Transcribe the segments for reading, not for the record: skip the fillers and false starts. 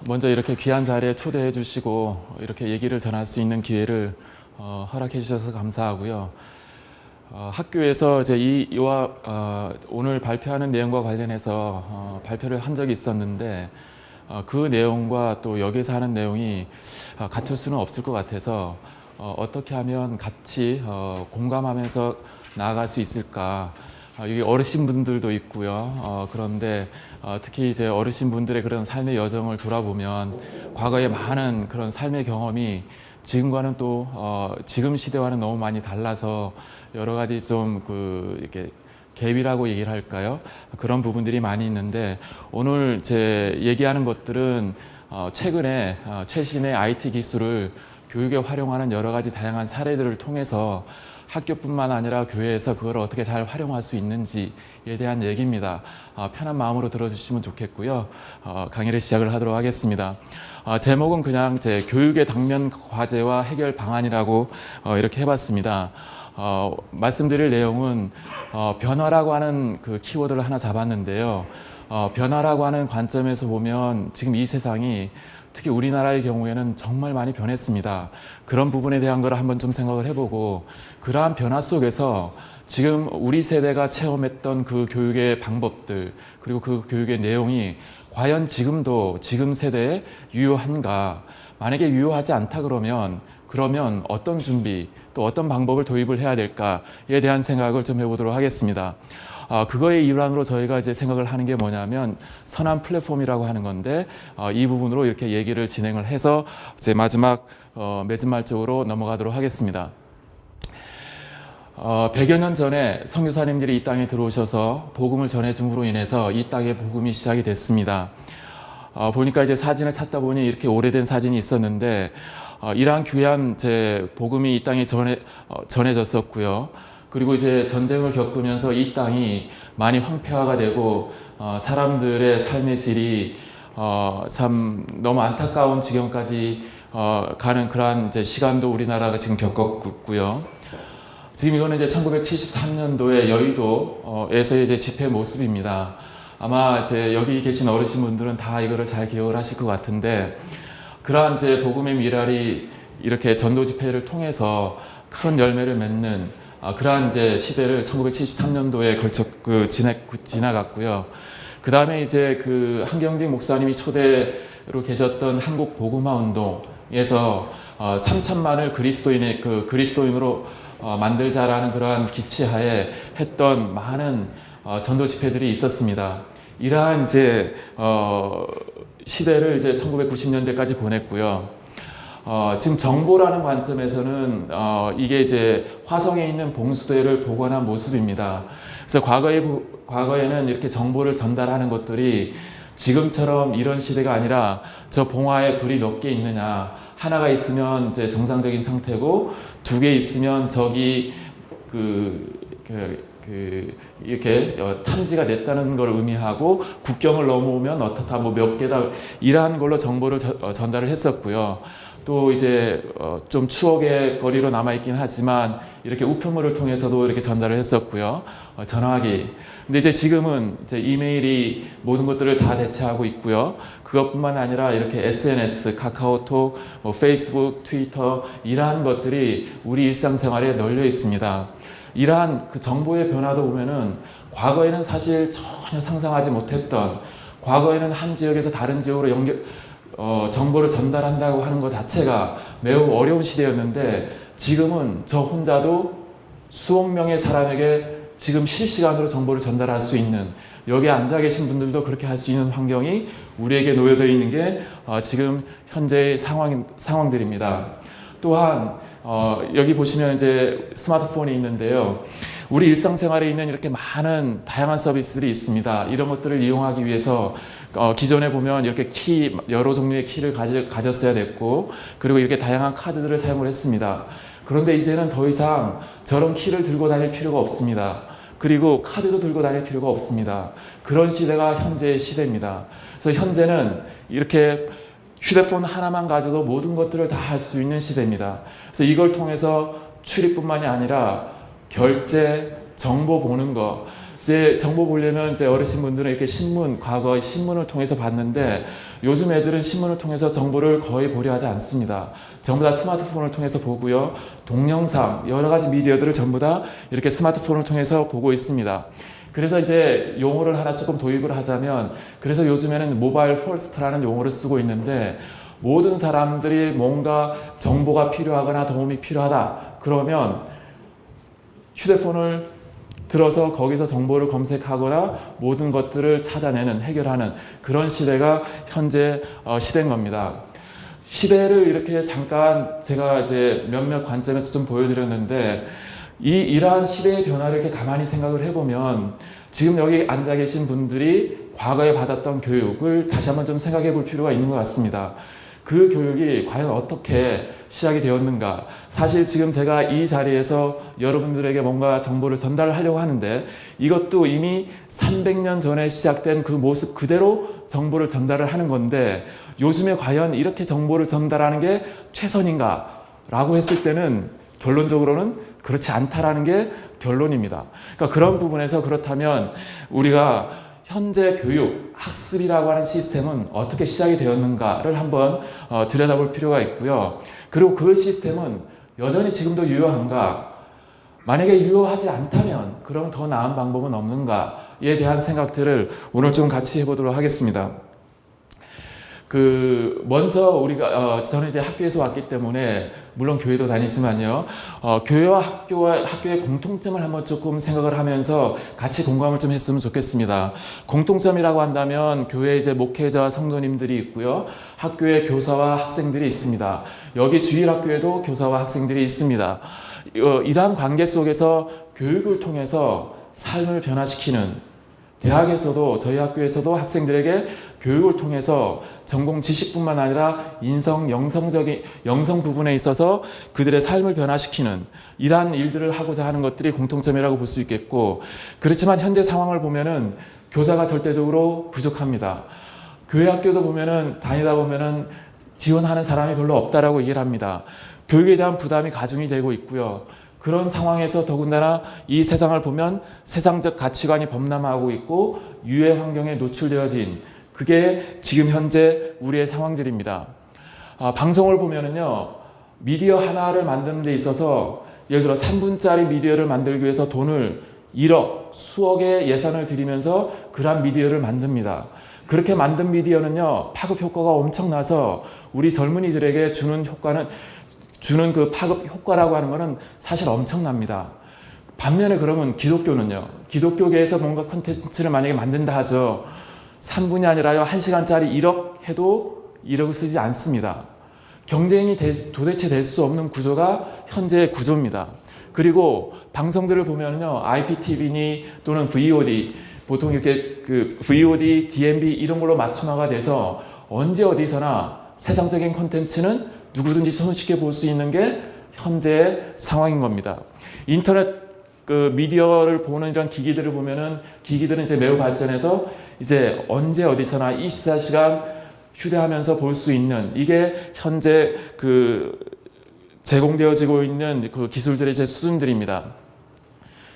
먼저 이렇게 귀한 자리에 초대해 주시고 이렇게 얘기를 전할 수 있는 기회를 허락해 주셔서 감사하고요. 학교에서 이제 오늘 발표하는 내용과 관련해서 발표를 한 적이 있었는데 그 내용과 또 여기서 하는 내용이 같을 수는 없을 것 같아서 어떻게 하면 같이 공감하면서 나아갈 수 있을까. 여기 어르신분들도 있고요. 그런데 특히 이제 어르신분들의 그런 삶의 여정을 돌아보면 과거에 많은 그런 삶의 경험이 지금과는 또 지금 시대와는 너무 많이 달라서 여러 가지 좀 이렇게 갭이라고 얘기를 할까요? 그런 부분들이 많이 있는데 오늘 제 얘기하는 것들은 최근에 최신의 IT 기술을 교육에 활용하는 여러 가지 다양한 사례들을 통해서 학교뿐만 아니라 교회에서 그걸 어떻게 잘 활용할 수 있는지에 대한 얘기입니다. 편한 마음으로 들어주시면 좋겠고요. 강의를 시작을 하도록 하겠습니다. 제목은 그냥 제 교육의 당면 과제와 해결 방안이라고 이렇게 해봤습니다. 말씀드릴 내용은 변화라고 하는 그 키워드를 하나 잡았는데요. 변화라고 하는 관점에서 보면 지금 이 세상이 특히 우리나라의 경우에는 정말 많이 변했습니다. 그런 부분에 대한 걸 한번 좀 생각을 해보고 그러한 변화 속에서 지금 우리 세대가 체험했던 그 교육의 방법들 그리고 그 교육의 내용이 과연 지금도 지금 세대에 유효한가? 만약에 유효하지 않다 그러면 어떤 준비 또 어떤 방법을 도입을 해야 될까에 대한 생각을 좀 해보도록 하겠습니다. 그거의 일환으로 저희가 이제 생각을 하는 게 뭐냐면 선한 플랫폼이라고 하는 건데 이 부분으로 이렇게 얘기를 진행을 해서 제 마지막 맺은말 쪽으로 넘어가도록 하겠습니다. 100여 년 전에 선교사님들이 이 땅에 들어오셔서 복음을 전해줌으로 인해서 이 땅에 복음이 시작이 됐습니다. 보니까 이제 사진을 찾다 보니 이렇게 오래된 사진이 있었는데 이러한 귀한 제 복음이 이 땅에 전해졌었고요. 그리고 이제 전쟁을 겪으면서 이 땅이 많이 황폐화가 되고 사람들의 삶의 질이 참 너무 안타까운 지경까지 가는 그러한 이제 시간도 우리나라가 지금 겪었고요. 지금 이거는 이제 1973년도에 여의도에서 이제 집회 모습입니다. 아마 이제 여기 계신 어르신분들은 다 이거를 잘 기억을 하실 것 같은데 그러한 이제 복음의 미랄이 이렇게 전도 집회를 통해서 큰 열매를 맺는 그러한 이제 시대를 1973년도에 걸쳐 지나갔고요. 그 다음에 이제 그 한경직 목사님이 초대로 계셨던 한국 복음화 운동에서 3천만을 그리스도인으로 만들자라는 그러한 기치하에 했던 많은 전도 집회들이 있었습니다. 이러한 이제 시대를 이제 1990년대까지 보냈고요. 지금 정보라는 관점에서는 이게 이제 화성에 있는 봉수대를 복원한 모습입니다. 그래서 과거에는 이렇게 정보를 전달하는 것들이 지금처럼 이런 시대가 아니라 저 봉화에 불이 몇 개 있느냐 하나가 있으면 이제 정상적인 상태고 두 개 있으면 저기 이렇게 탐지가 됐다는 걸 의미하고 국경을 넘어오면 어떻다 뭐 몇 개다 이러한 걸로 정보를 전달을 했었고요. 또 이제 좀 추억의 거리로 남아있긴 하지만 이렇게 우편물을 통해서도 이렇게 전달을 했었고요. 전화기. 근데 이제 지금은 이제 이메일이 모든 것들을 다 대체하고 있고요. 그것뿐만 아니라 이렇게 SNS, 카카오톡, 뭐 페이스북, 트위터 이러한 것들이 우리 일상생활에 널려 있습니다. 이러한 그 정보의 변화도 보면은 과거에는 사실 전혀 상상하지 못했던 과거에는 한 지역에서 다른 지역으로 정보를 전달한다고 하는 것 자체가 매우 어려운 시대였는데 지금은 저 혼자도 수억 명의 사람에게 지금 실시간으로 정보를 전달할 수 있는 여기에 앉아 계신 분들도 그렇게 할 수 있는 환경이 우리에게 놓여져 있는 게 지금 현재의 상황들입니다. 또한 여기 보시면 이제 스마트폰이 있는데요. 우리 일상생활에 있는 이렇게 많은 다양한 서비스들이 있습니다. 이런 것들을 이용하기 위해서 기존에 보면 이렇게 여러 종류의 키를 가졌어야 됐고 그리고 이렇게 다양한 카드들을 사용을 했습니다. 그런데 이제는 더 이상 저런 키를 들고 다닐 필요가 없습니다. 그리고 카드도 들고 다닐 필요가 없습니다. 그런 시대가 현재의 시대입니다. 그래서 현재는 이렇게 휴대폰 하나만 가져도 모든 것들을 다 할 수 있는 시대입니다. 그래서 이걸 통해서 출입뿐만이 아니라 결제, 정보 보는 거. 이제 정보 보려면 이제 어르신분들은 이렇게 과거 신문을 통해서 봤는데 요즘 애들은 신문을 통해서 정보를 거의 보려 하지 않습니다. 전부 다 스마트폰을 통해서 보고요. 동영상, 여러 가지 미디어들을 전부 다 이렇게 스마트폰을 통해서 보고 있습니다. 그래서 이제 용어를 하나 조금 도입을 하자면, 그래서 요즘에는 모바일 퍼스트라는 용어를 쓰고 있는데, 모든 사람들이 뭔가 정보가 필요하거나 도움이 필요하다 그러면 휴대폰을 들어서 거기서 정보를 검색하거나 모든 것들을 찾아내는, 해결하는 그런 시대가 현재 시대인 겁니다. 시대를 이렇게 잠깐 제가 이제 몇몇 관점에서 좀 보여드렸는데, 이러한 시대의 변화를 이렇게 가만히 생각을 해보면 지금 여기 앉아 계신 분들이 과거에 받았던 교육을 다시 한번 좀 생각해 볼 필요가 있는 것 같습니다. 그 교육이 과연 어떻게 시작이 되었는가. 사실 지금 제가 이 자리에서 여러분들에게 뭔가 정보를 전달하려고 하는데, 이것도 이미 300년 전에 시작된 그 모습 그대로 정보를 전달을 하는 건데, 요즘에 과연 이렇게 정보를 전달하는 게 최선인가 라고 했을 때는 결론적으로는 그렇지 않다라는 게 결론입니다. 그러니까 그런 부분에서 그렇다면 우리가 현재 교육, 학습이라고 하는 시스템은 어떻게 시작이 되었는가를 한번 들여다볼 필요가 있고요. 그리고 그 시스템은 여전히 지금도 유효한가? 만약에 유효하지 않다면 그럼 더 나은 방법은 없는가에 대한 생각들을 오늘 좀 같이 해보도록 하겠습니다. 먼저 우리가 저는 이제 학교에서 왔기 때문에 물론 교회도 다니지만요, 교회와 학교의 공통점을 한번 조금 생각을 하면서 같이 공감을 좀 했으면 좋겠습니다. 공통점이라고 한다면 교회 이제 목회자와 성도님들이 있고요, 학교에 교사와 학생들이 있습니다. 여기 주일학교에도 교사와 학생들이 있습니다. 이러한 관계 속에서 교육을 통해서 삶을 변화시키는, 대학에서도 저희 학교에서도 학생들에게 교육을 통해서 전공 지식뿐만 아니라 인성, 영성 부분에 있어서 그들의 삶을 변화시키는 이러한 일들을 하고자 하는 것들이 공통점이라고 볼 수 있겠고, 그렇지만 현재 상황을 보면은 교사가 절대적으로 부족합니다. 교회 학교도 보면은 다니다 보면은 지원하는 사람이 별로 없다라고 얘기를 합니다. 교육에 대한 부담이 가중이 되고 있고요. 그런 상황에서 더군다나 이 세상을 보면 세상적 가치관이 범람하고 있고 유해 환경에 노출되어진, 그게 지금 현재 우리의 상황들입니다. 방송을 보면은요, 미디어 하나를 만드는 데 있어서 예를 들어 3분짜리 미디어를 만들기 위해서 돈을 1억, 수억의 예산을 들이면서 그러한 미디어를 만듭니다. 그렇게 만든 미디어는요, 파급 효과가 엄청나서 우리 젊은이들에게 주는 그 파급 효과라고 하는 것은 사실 엄청납니다. 반면에 그러면 기독교는요, 기독교계에서 뭔가 콘텐츠를 만약에 만든다 하죠. 3분이 아니라요, 1시간짜리 1억 해도 1억을 쓰지 않습니다. 경쟁이 도대체 될 수 없는 구조가 현재의 구조입니다. 그리고 방송들을 보면요, IPTV니 또는 VOD, 보통 이렇게 VOD, DMB 이런 걸로 맞춤화가 돼서 언제 어디서나 세상적인 콘텐츠는 누구든지 손쉽게 볼 수 있는 게 현재의 상황인 겁니다. 인터넷 미디어를 보는 이런 기기들을 보면은, 기기들은 이제 매우 발전해서 이제 언제 어디서나 24시간 휴대하면서 볼 수 있는, 이게 현재 제공되어지고 있는 그 기술들의 제 수준들입니다.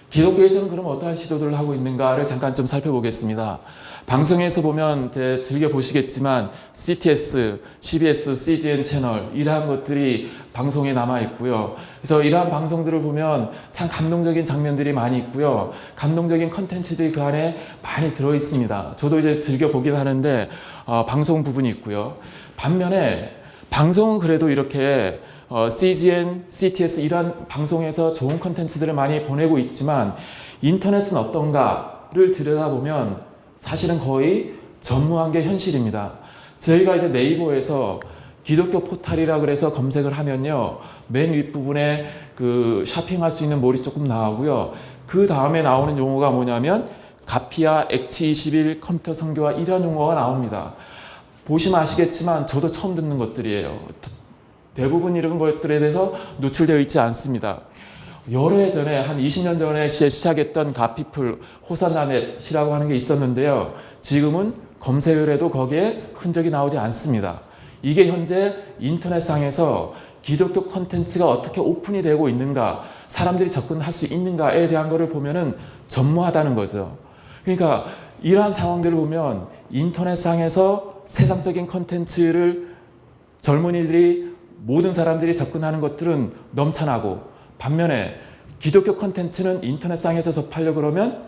기독교에서는 그럼 어떠한 시도들을 하고 있는가를 잠깐 좀 살펴보겠습니다. 방송에서 보면 즐겨 보시겠지만 CTS, CBS, CGN 채널 이러한 것들이 방송에 남아 있고요. 그래서 이러한 방송들을 보면 참 감동적인 장면들이 많이 있고요. 감동적인 컨텐츠들이 그 안에 많이 들어 있습니다. 저도 이제 즐겨 보긴 하는데 방송 부분이 있고요. 반면에 방송은 그래도 이렇게 CGN, CTS 이런 방송에서 좋은 컨텐츠들을 많이 보내고 있지만 인터넷은 어떤가를 들여다보면 사실은 거의 전무한 게 현실입니다. 저희가 이제 네이버에서 기독교 포탈이라 그래서 검색을 하면요, 맨 윗부분에 쇼핑할 수 있는 몰이 조금 나오고요. 그 다음에 나오는 용어가 뭐냐면 가피아, 엑치21, 컴퓨터 선교와 이런 용어가 나옵니다. 보시면 아시겠지만 저도 처음 듣는 것들이에요. 대부분 이런 것들에 대해서 노출되어 있지 않습니다. 여러 해 전에, 한 20년 전에 시작했던 가피플, 호사나넷이라고 하는 게 있었는데요. 지금은 검색을 해도 거기에 흔적이 나오지 않습니다. 이게 현재 인터넷상에서 기독교 콘텐츠가 어떻게 오픈이 되고 있는가, 사람들이 접근할 수 있는가에 대한 것을 보면은 전무하다는 거죠. 그러니까 이러한 상황들을 보면 인터넷상에서 세상적인 컨텐츠를 젊은이들이 모든 사람들이 접근하는 것들은 넘쳐나고, 반면에 기독교 컨텐츠는 인터넷상에서 접하려고 그러면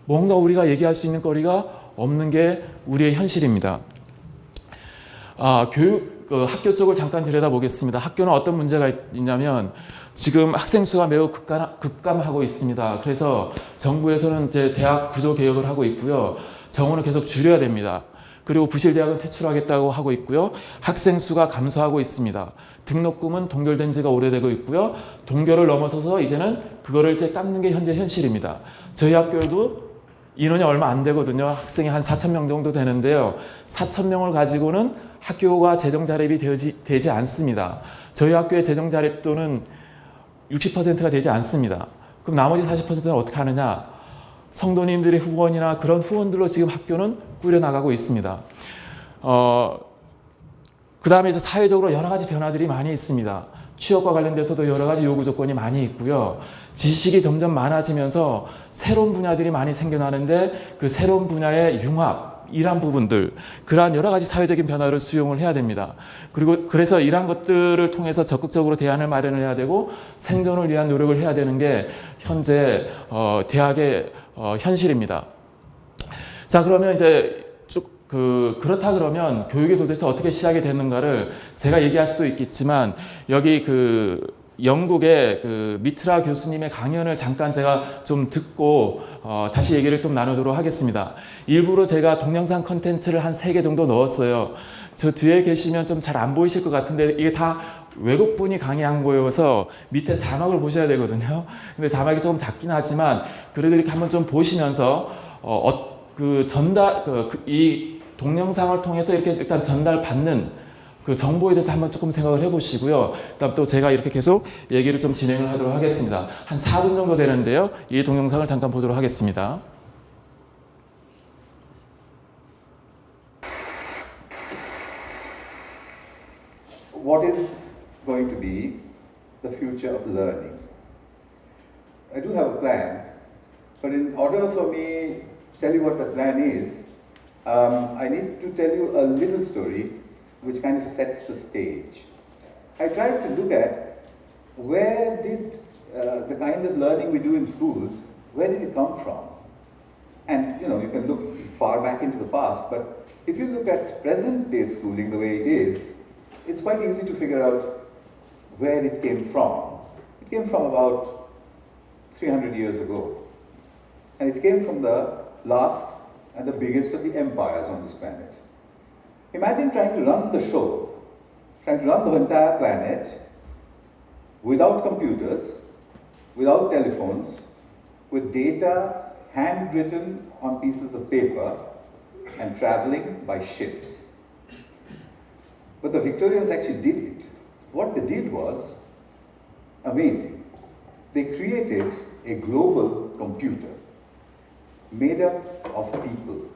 뭔가 우리가 얘기할 수 있는 거리가 없는 게 우리의 현실입니다. 학교 쪽을 잠깐 들여다보겠습니다. 학교는 어떤 문제가 있냐면 지금 학생 수가 매우 급감하고 있습니다. 그래서 정부에서는 이제 대학 구조 개혁을 하고 있고요. 정원을 계속 줄여야 됩니다. 그리고 부실대학은 퇴출하겠다고 하고 있고요. 학생 수가 감소하고 있습니다. 등록금은 동결된 지가 오래되고 있고요. 동결을 넘어서서 이제는 그거를 이제 깎는 게 현재 현실입니다. 저희 학교도 인원이 얼마 안 되거든요. 학생이 한 4,000명 정도 되는데요. 4,000명을 가지고는 학교가 재정 자립이 되지 않습니다. 저희 학교의 재정 자립도는 60%가 되지 않습니다. 그럼 나머지 40%는 어떻게 하느냐? 성도님들의 후원이나 그런 후원들로 지금 학교는 꾸려나가고 있습니다. 그 다음에 이제 사회적으로 여러 가지 변화들이 많이 있습니다. 취업과 관련돼서도 여러 가지 요구 조건이 많이 있고요. 지식이 점점 많아지면서 새로운 분야들이 많이 생겨나는데 그 새로운 분야의 융합, 이러한 부분들, 그러한 여러 가지 사회적인 변화를 수용을 해야 됩니다. 그리고 그래서 이러한 것들을 통해서 적극적으로 대안을 마련을 해야 되고 생존을 위한 노력을 해야 되는 게 현재 대학의 현실입니다. 자, 그러면 이제 그렇다 그러면 교육이 도대체 어떻게 시작이 됐는가를 제가 얘기할 수도 있겠지만, 여기 영국의 미트라 교수님의 강연을 잠깐 제가 좀 듣고 다시 얘기를 좀 나누도록 하겠습니다. 일부러 제가 동영상 컨텐츠를 한 3개 정도 넣었어요. 저 뒤에 계시면 좀 잘 안 보이실 것 같은데 이게 다 외국분이 강의한 거여서 밑에 자막을 보셔야 되거든요. 근데 자막이 조금 작긴 하지만 그래도 이렇게 한번 좀 보시면서 이 동영상을 통해서 이렇게 일단 전달받는 그 정보에 대해서 한번 조금 생각을 해보시고요. 그다음 또 제가 이렇게 계속 얘기를 좀 진행을 하도록 하겠습니다. 한 4분 정도 되는데요. 이 동영상을 잠깐 보도록 하겠습니다. What is going to be the future of learning? I do have a plan, but in order for me to tell you what the plan is, I need to tell you a little story which kind of sets the stage. I tried to look at where did the kind of learning we do in schools, where did it come from? And you can look far back into the past, but if you look at present day schooling the way it is, it's quite easy to figure out where it came from. It came from about 300 years ago. And it came from the last and the biggest of the empires on this planet. Imagine trying to run the show, trying to run the entire planet without computers, without telephones, with data handwritten on pieces of paper and traveling by ships. But the Victorians actually did it. What they did was amazing. They created a global computer made up of people.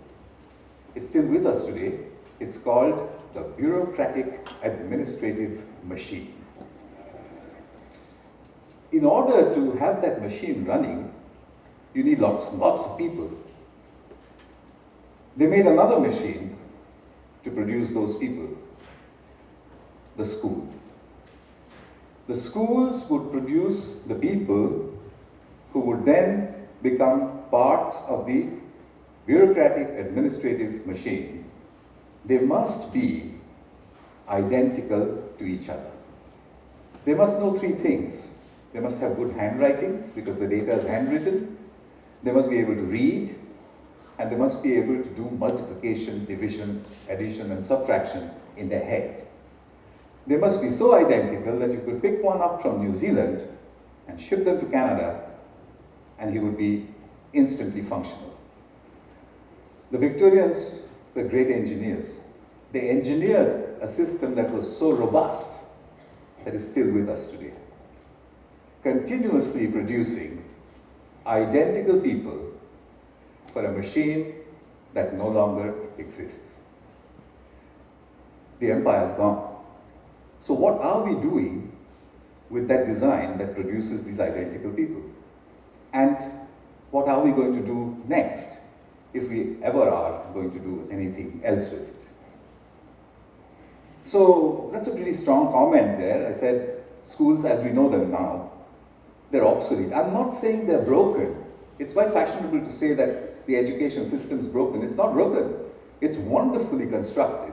It's still with us today. It's called the bureaucratic administrative machine. In order to have that machine running, you need lots of people. They made another machine to produce those people, the school. The schools would produce the people who would then become parts of the bureaucratic administrative machine. They must be identical to each other. They must know 3 things. They must have good handwriting because the data is handwritten. They must be able to read, and they must be able to do multiplication, division, addition, and subtraction in their head. They must be so identical that you could pick one up from New Zealand and ship them to Canada, and he would be instantly functional. The Victorians were great engineers. They engineered a system that was so robust that is still with us today, continuously producing identical people for a machine that no longer exists. The empire is gone. So what are we doing with that design that produces these identical people? And what are we going to do next, if we ever are going to do anything else with it? So that's a pretty strong comment there. I said schools as we know them now, they're obsolete. I'm not saying they're broken. It's quite fashionable to say that the education system is broken. It's not broken. It's wonderfully constructed.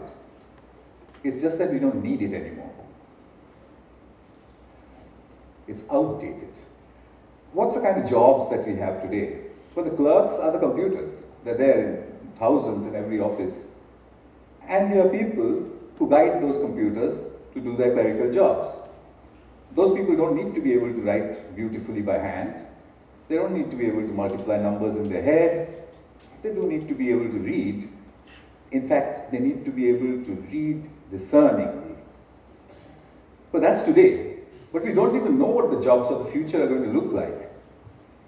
It's just that we don't need it anymore. It's outdated. What's the kind of jobs that we have today? Well, the clerks are the computers. They're there in thousands in every office. And you have people who guide those computers to do their clerical jobs. Those people don't need to be able to write beautifully by hand. They don't need to be able to multiply numbers in their heads. They don't need to be able to read. In fact, they need to be able to read discerningly. But that's today. But we don't even know what the jobs of the future are going to look like.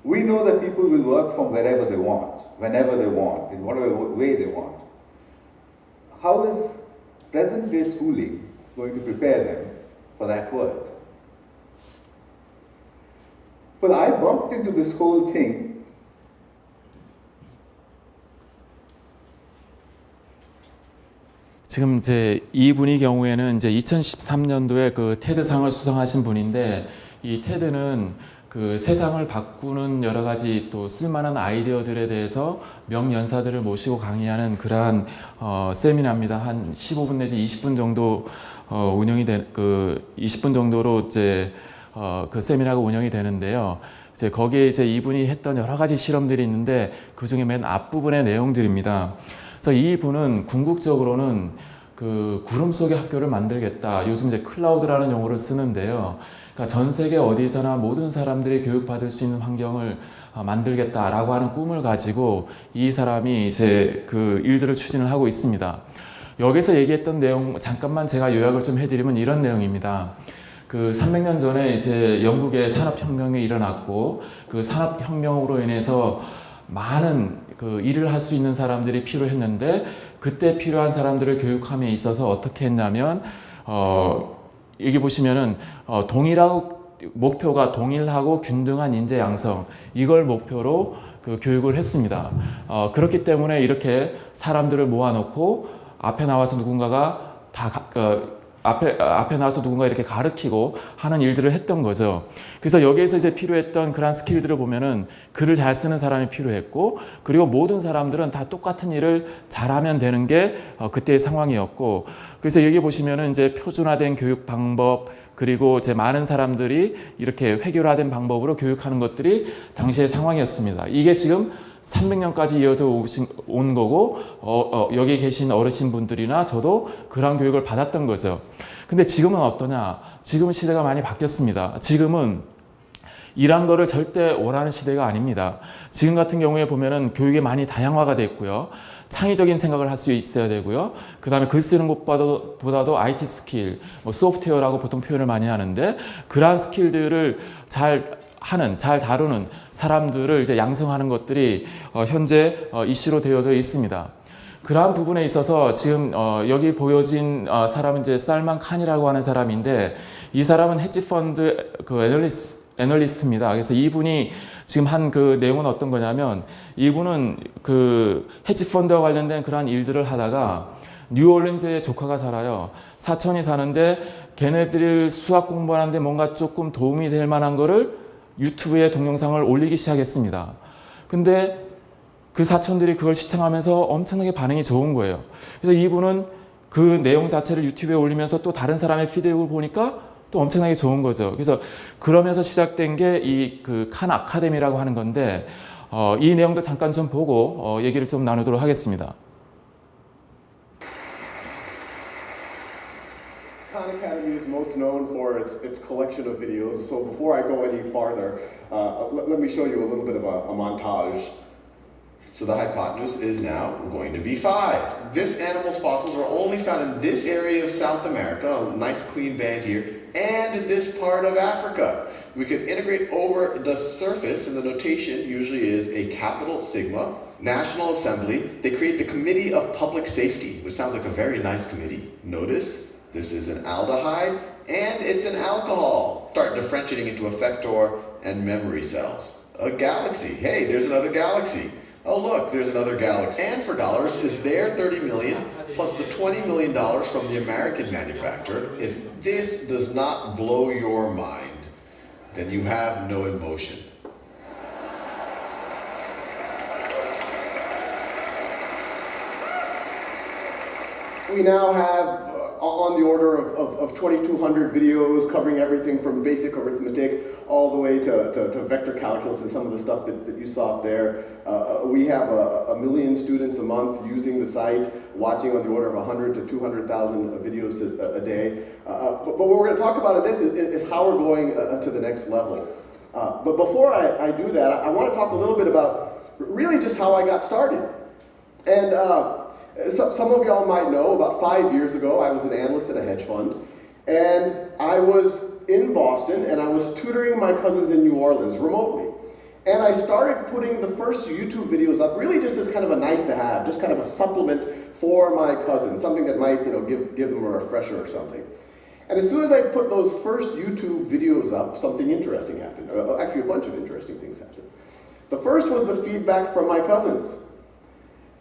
We know that people will work from wherever they want, whenever they want, in whatever way they want. How is present-day schooling going to prepare them for that world? Well, I bumped into this whole thing 지금 이제 이분의 경우에는 이제 2013년도에 그 테드상을 수상하신 분인데, 이 테드는 그 세상을 바꾸는 여러 가지 또 쓸만한 아이디어들에 대해서 명연사들을 모시고 강의하는 그러한 세미나입니다. 한 15분 내지 20분 정도 운영이 된 그 20분 정도로 이제 그 세미나가 운영이 되는데요. 이제 거기에 이제 이분이 했던 여러 가지 실험들이 있는데 그 중에 맨 앞부분의 내용들입니다. 그래서 이 분은 궁극적으로는 그 구름 속의 학교를 만들겠다. 요즘 이제 클라우드라는 용어를 쓰는데요. 그러니까 전 세계 어디서나 모든 사람들이 교육받을 수 있는 환경을 만들겠다라고 하는 꿈을 가지고 이 사람이 이제 그 일들을 추진을 하고 있습니다. 여기서 얘기했던 내용 잠깐만 제가 요약을 좀 해드리면 이런 내용입니다. 그 300년 전에 이제 영국의 산업혁명이 일어났고 그 산업혁명으로 인해서 많은 그 일을 할 수 있는 사람들이 필요했는데 그때 필요한 사람들을 교육함에 있어서 어떻게 했냐면 여기 보시면은 동일하고 목표가 동일하고 균등한 인재 양성 이걸 목표로 그 교육을 했습니다. 그렇기 때문에 이렇게 사람들을 모아놓고 앞에 나와서 누군가가 앞에 나와서 누군가 이렇게 가르치고 하는 일들을 했던 거죠. 그래서 여기에서 이제 필요했던 그런 스킬들을 보면은 글을 잘 쓰는 사람이 필요했고, 그리고 모든 사람들은 다 똑같은 일을 잘하면 되는 게 그때의 상황이었고, 그래서 여기 보시면은 이제 표준화된 교육 방법, 그리고 이제 많은 사람들이 이렇게 획일화된 방법으로 교육하는 것들이 당시의 상황이었습니다. 이게 지금 300년까지 이어져 온 거고 여기 계신 어르신 분들이나 저도 그런 교육을 받았던 거죠. 근데 지금은 어떠냐? 지금 시대가 많이 바뀌었습니다. 지금은 이런 거를 절대 원하는 시대가 아닙니다. 지금 같은 경우에 보면은 교육이 많이 다양화가 됐고요. 창의적인 생각을 할 수 있어야 되고요. 그 다음에 글 쓰는 것보다도 IT 스킬, 소프트웨어라고 보통 표현을 많이 하는데 그러한 스킬들을 잘 다루는 사람들을 이제 양성하는 것들이 현재 이슈로 되어져 있습니다. 그러한 부분에 있어서 지금 여기 보여진 사람은 이제 살만 칸이라고 하는 사람인데 이 사람은 헤지펀드 그 애널리스트입니다. 그래서 이분이 지금 한 그 내용은 어떤 거냐면 이분은 그 헤지펀드와 관련된 그러한 일들을 하다가 뉴올린즈에 조카가 살아요. 사촌이 사는데 걔네들이 수학 공부하는데 뭔가 조금 도움이 될 만한 거를 유튜브에 동영상을 올리기 시작했습니다. 근데 그 사촌들이 그걸 시청하면서 엄청나게 반응이 좋은 거예요. 그래서 이분은 그 내용 자체를 유튜브에 올리면서 또 다른 사람의 피드백을 보니까 또 엄청나게 좋은 거죠. 그래서 그러면서 시작된 게 이 그 칸 아카데미라고 하는 건데 이 내용도 잠깐 좀 보고 얘기를 좀 나누도록 하겠습니다. Khan Academy is most known for its collection of videos. So before I go any farther, let me show you a little bit of a montage. So the hypotenuse is now going to be 5. This animal's fossils are only found in this area of South America, a nice clean band here, and this part of Africa. We could integrate over the surface, and the notation usually is a capital sigma, National Assembly. They create the Committee of Public Safety, which sounds like a very nice committee. Notice this is an aldehyde, and it's an alcohol. Start differentiating into effector and memory cells. A galaxy. Hey, there's another galaxy. Oh look, there's another galaxy. And for dollars is their 30 million plus the $20 million from the American manufacturer. If this does not blow your mind, then you have no emotion. We now have on the order of 2,200 videos covering everything from basic arithmetic all the way to vector calculus and some of the stuff that you saw up there. We have a million students a month using the site, watching on the order of 100 to 200,000 videos a day. But what we're going to talk about in this is how we're going to the next level. But before I do that, I want to talk a little bit about really just how I got started. And some of y'all might know, about 5 years ago, I was an analyst at a hedge fund, and I was in Boston, and I was tutoring my cousins in New Orleans remotely. And I started putting the first YouTube videos up really just as kind of a nice to have, just kind of a supplement for my cousins, something that might, give them a refresher or something. And as soon as I put those first YouTube videos up, something interesting happened. Actually, a bunch of interesting things happened. The first was the feedback from my cousins.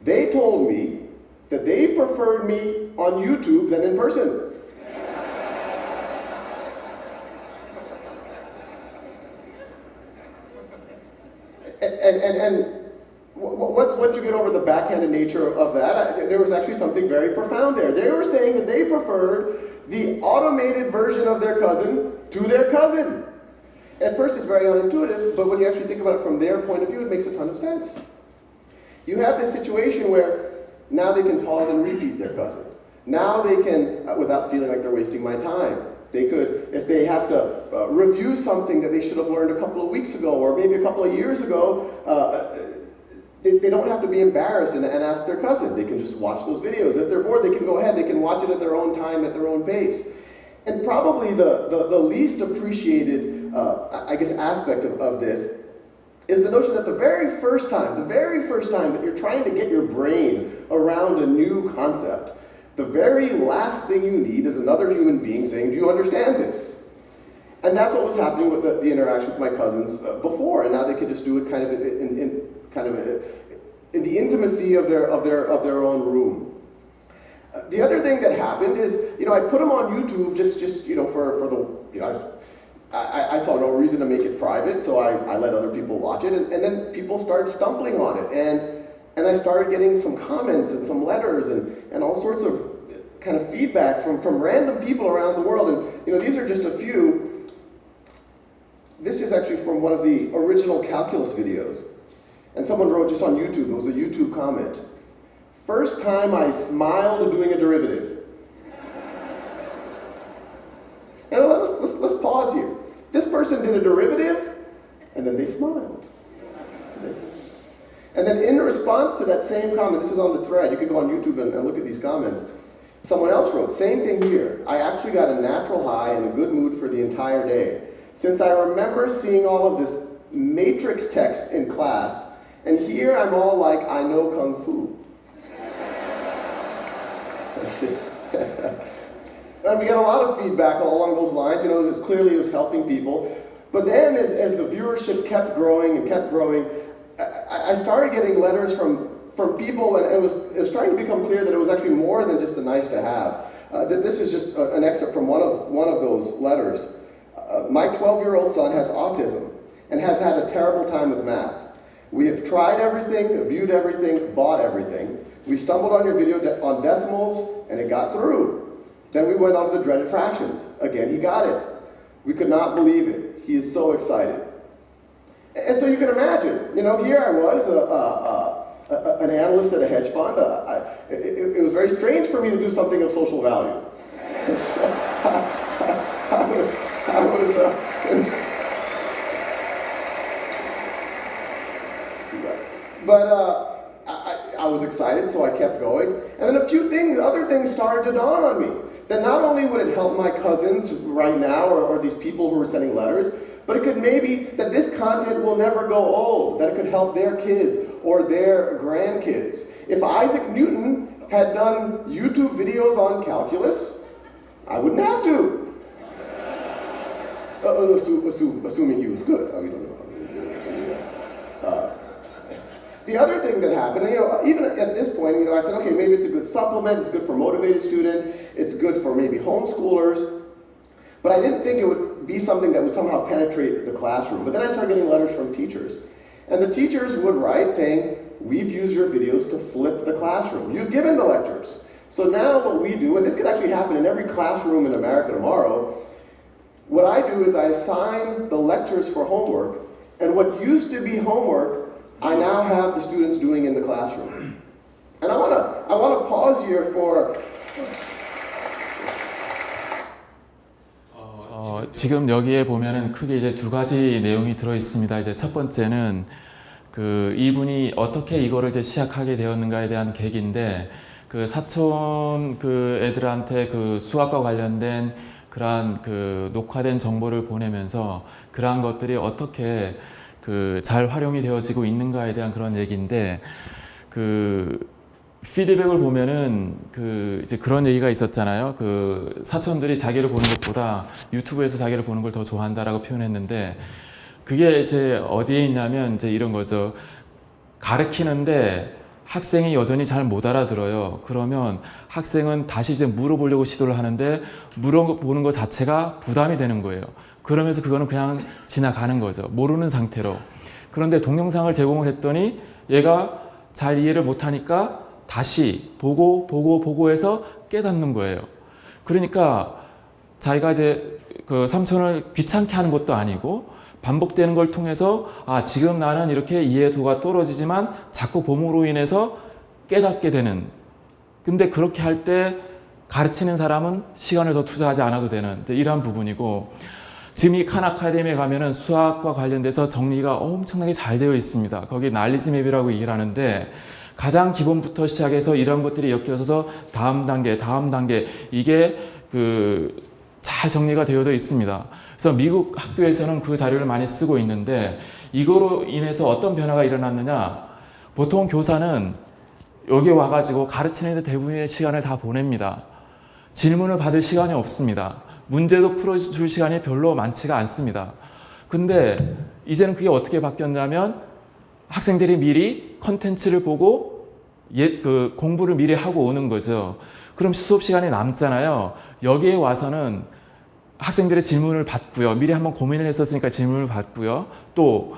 They told me that they preferred me on YouTube than in person. And once you get over the backhanded nature of that, there was actually something very profound there. They were saying that they preferred the automated version of their cousin to their cousin. At first it's very unintuitive, but when you actually think about it from their point of view, it makes a ton of sense. You have this situation where now they can pause and repeat their cousin. Now they can, without feeling like they're wasting my time. They could, if they have to review something that they should have learned a couple of weeks ago or maybe a couple of years ago, they don't have to be embarrassed and ask their cousin. They can just watch those videos. If they're bored, they can go ahead. They can watch it at their own time, at their own pace. And probably the least appreciated, aspect of this is the notion that the very first time that you're trying to get your brain around a new concept, the very last thing you need is another human being saying, do you understand this? And that's what was happening with the interaction with my cousins before, and now they could just do it kind of in the intimacy of their own room. The other thing that happened is, I put them on YouTube just for the, I saw no reason to make it private, so I let other people watch it, and then people started stumbling on it, and I started getting some comments and some letters and all sorts of kind of feedback from random people around the world, and these are just a few. This is actually from one of the original calculus videos, and someone wrote just on YouTube, it was a YouTube comment. First time I smiled doing a derivative. And let's pause here. This person did a derivative, and then they smiled. And then in response to that same comment, this is on the thread, you could go on YouTube and look at these comments. Someone else wrote, same thing here. I actually got a natural high and a good mood for the entire day. Since I remember seeing all of this matrix text in class, and here I'm all like, I know Kung Fu. And we got a lot of feedback along those lines. It's clearly it was helping people. But then as the viewership kept growing and kept growing, I started getting letters from people, and it was starting to become clear that it was actually more than just a nice to have. That this is just an excerpt from one of those letters. My 12-year-old son has autism and has had a terrible time with math. We have tried everything, viewed everything, bought everything. We stumbled on your video on decimals, and it got through. Then we went on to the dreaded fractions. Again, he got it. We could not believe it. He is so excited. And so you can imagine, here I was, an analyst at a hedge fund. It was very strange for me to do something of social value. I was excited, so I kept going. And then other things started to dawn on me. That not only would it help my cousins right now, or these people who were sending letters, but it could maybe that this content will never go old, that it could help their kids or their grandkids. If Isaac Newton had done YouTube videos on calculus, I wouldn't have to. Assuming he was good. We don't know. The other thing that happened, and, even at this point, I said, okay, maybe it's a good supplement, it's good for motivated students, it's good for maybe homeschoolers, but I didn't think it would be something that would somehow penetrate the classroom. But then I started getting letters from teachers. And the teachers would write saying, we've used your videos to flip the classroom. You've given the lectures. So now what we do, and this could actually happen in every classroom in America tomorrow, what I do is I assign the lectures for homework, and what used to be homework, I now have the students doing in the classroom. And I wanna pause here for 지금 여기에 보면은 크게 이제 두 가지 내용이 들어 있습니다. 이제 첫 번째는 그 이분이 어떻게 이거를 이제 시작하게 되었는가에 대한 계기인데, 그 사촌 그 애들한테 그 수학과 관련된 그러한 그 녹화된 정보를 보내면서 그러한 것들이 어떻게 그 잘 활용이 되어지고 있는가에 대한 그런 얘기인데, 그 피드백을 보면은 그 이제 그런 얘기가 있었잖아요. 그 사촌들이 자기를 보는 것보다 유튜브에서 자기를 보는 걸 더 좋아한다라고 표현했는데, 그게 이제 어디에 있냐면 이제 이런 거죠. 가르치는데 학생이 여전히 잘 못 알아들어요. 그러면 학생은 다시 이제 물어보려고 시도를 하는데 물어보는 것 자체가 부담이 되는 거예요. 그러면서 그거는 그냥 지나가는 거죠. 모르는 상태로. 그런데 동영상을 제공을 했더니 얘가 잘 이해를 못하니까 다시 보고 해서 깨닫는 거예요. 그러니까 자기가 이제 그 삼촌을 귀찮게 하는 것도 아니고 반복되는 걸 통해서 지금 나는 이렇게 이해도가 떨어지지만 자꾸 봄으로 인해서 깨닫게 되는. 근데 그렇게 할 때 가르치는 사람은 시간을 더 투자하지 않아도 되는 이러한 부분이고, 지금 이 칸 아카데미에 가면은 수학과 관련돼서 정리가 엄청나게 잘 되어 있습니다. 거기 날리지 맵이라고 얘기를 하는데, 가장 기본부터 시작해서 이런 것들이 엮여서 다음 단계 이게 그 잘 정리가 되어져 있습니다. 그래서 미국 학교에서는 그 자료를 많이 쓰고 있는데, 이거로 인해서 어떤 변화가 일어났느냐, 보통 교사는 여기 와가지고 가르치는 데 대부분의 시간을 다 보냅니다. 질문을 받을 시간이 없습니다. 문제도 풀어줄 시간이 별로 많지가 않습니다. 근데 이제는 그게 어떻게 바뀌었냐면, 학생들이 미리 컨텐츠를 보고 그 공부를 미리 하고 오는 거죠. 그럼 수업 시간이 남잖아요. 여기에 와서는 학생들의 질문을 받고요. 미리 한번 고민을 했었으니까 질문을 받고요. 또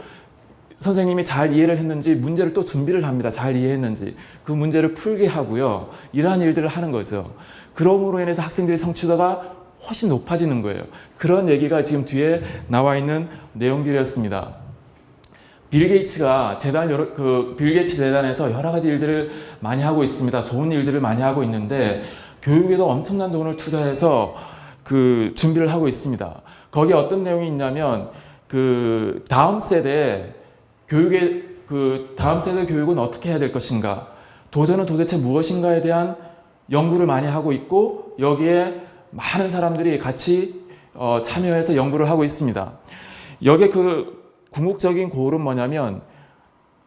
선생님이 잘 이해를 했는지 문제를 또 준비를 합니다. 잘 이해했는지. 그 문제를 풀게 하고요. 이러한 일들을 하는 거죠. 그럼으로 인해서 학생들의 성취도가 훨씬 높아지는 거예요. 그런 얘기가 지금 뒤에 나와 있는 내용들이었습니다. 빌 게이츠가 빌 게이츠 재단에서 여러 가지 일들을 많이 하고 있습니다. 좋은 일들을 많이 하고 있는데, 교육에도 엄청난 돈을 투자해서 그 준비를 하고 있습니다. 거기에 어떤 내용이 있냐면, 그 다음 세대 교육은 어떻게 해야 될 것인가, 도전은 도대체 무엇인가에 대한 연구를 많이 하고 있고, 여기에 많은 사람들이 같이 참여해서 연구를 하고 있습니다. 여기에 그 궁극적인 고울은 뭐냐면,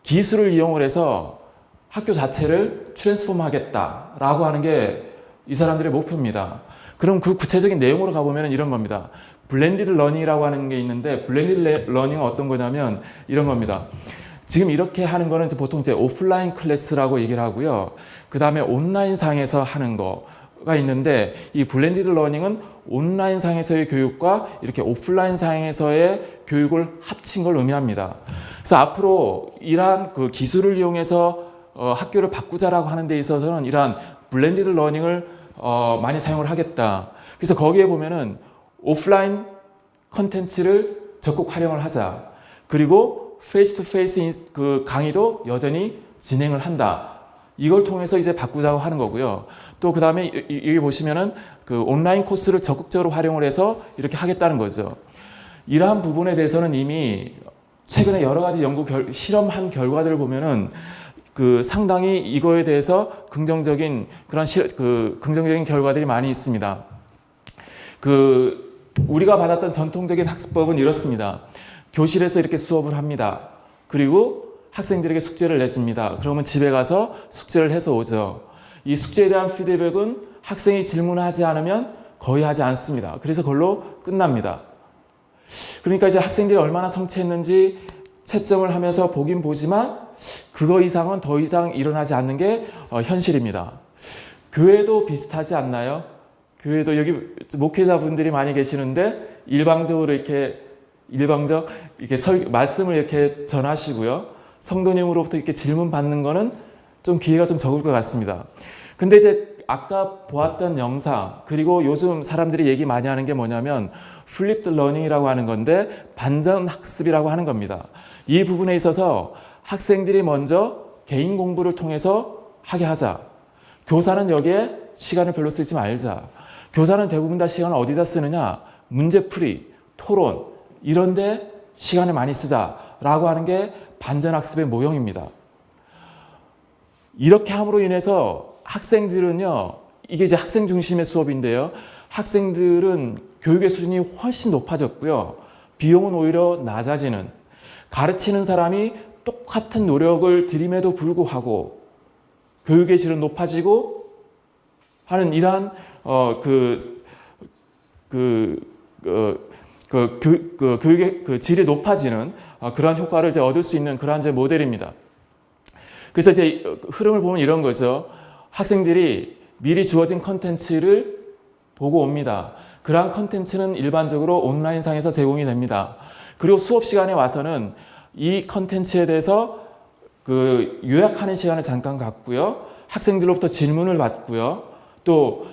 기술을 이용을 해서 학교 자체를 트랜스폼 하겠다라고 하는 게 이 사람들의 목표입니다. 그럼 그 구체적인 내용으로 가보면 이런 겁니다. 블렌디드 러닝이라고 하는 게 있는데, 블렌디드 러닝은 어떤 거냐면 이런 겁니다. 지금 이렇게 하는 거는 보통 이제 오프라인 클래스라고 얘기를 하고요. 그 다음에 온라인 상에서 하는 거가 있는데, 이 블렌디드 러닝은 온라인 상에서의 교육과 이렇게 오프라인 상에서의 교육을 합친 걸 의미합니다. 그래서 앞으로 이러한 그 기술을 이용해서 학교를 바꾸자라고 하는 데 있어서는 이러한 블렌디드 러닝을 많이 사용을 하겠다. 그래서 거기에 보면은 오프라인 컨텐츠를 적극 활용을 하자. 그리고 페이스 투 페이스 그 강의도 여전히 진행을 한다. 이걸 통해서 이제 바꾸자고 하는 거고요. 또 그 다음에 여기 보시면은 그 온라인 코스를 적극적으로 활용을 해서 이렇게 하겠다는 거죠. 이러한 부분에 대해서는 이미 최근에 여러 가지 실험한 결과들을 보면은 그 상당히 이거에 대해서 긍정적인 긍정적인 결과들이 많이 있습니다. 우리가 받았던 전통적인 학습법은 이렇습니다. 교실에서 이렇게 수업을 합니다. 그리고 학생들에게 숙제를 내줍니다. 그러면 집에 가서 숙제를 해서 오죠. 이 숙제에 대한 피드백은 학생이 질문하지 않으면 거의 하지 않습니다. 그래서 그걸로 끝납니다. 그러니까 이제 학생들이 얼마나 성취했는지 채점을 하면서 보긴 보지만 그거 이상은 더 이상 일어나지 않는 게 현실입니다. 교회도 비슷하지 않나요? 교회도 여기 목회자분들이 많이 계시는데 일방적으로 이렇게 말씀을 이렇게 전하시고요. 성도님으로부터 이렇게 질문 받는 거는 좀 기회가 좀 적을 것 같습니다. 근데 이제 아까 보았던 영상, 그리고 요즘 사람들이 얘기 많이 하는 게 뭐냐면 플립드 러닝이라고 하는 건데 반전 학습이라고 하는 겁니다. 이 부분에 있어서 학생들이 먼저 개인 공부를 통해서 하게 하자. 교사는 여기에 시간을 별로 쓰지 말자. 교사는 대부분 다 시간을 어디다 쓰느냐? 문제풀이, 토론 이런데 시간을 많이 쓰자라고 하는 게 반전학습의 모형입니다. 이렇게 함으로 인해서 학생들은요, 이게 이제 학생 중심의 수업인데요. 학생들은 교육의 수준이 훨씬 높아졌고요. 비용은 오히려 낮아지는, 가르치는 사람이 똑같은 노력을 들임에도 불구하고 교육의 질은 높아지고 하는 이러한 교육의 그 질이 높아지는 그러한 효과를 이제 얻을 수 있는 그러한 이제 모델입니다. 그래서 이제 흐름을 보면 이런 거죠. 학생들이 미리 주어진 컨텐츠를 보고 옵니다. 그러한 컨텐츠는 일반적으로 온라인상에서 제공이 됩니다. 그리고 수업 시간에 와서는 이 컨텐츠에 대해서 그 요약하는 시간을 잠깐 갖고요. 학생들로부터 질문을 받고요. 또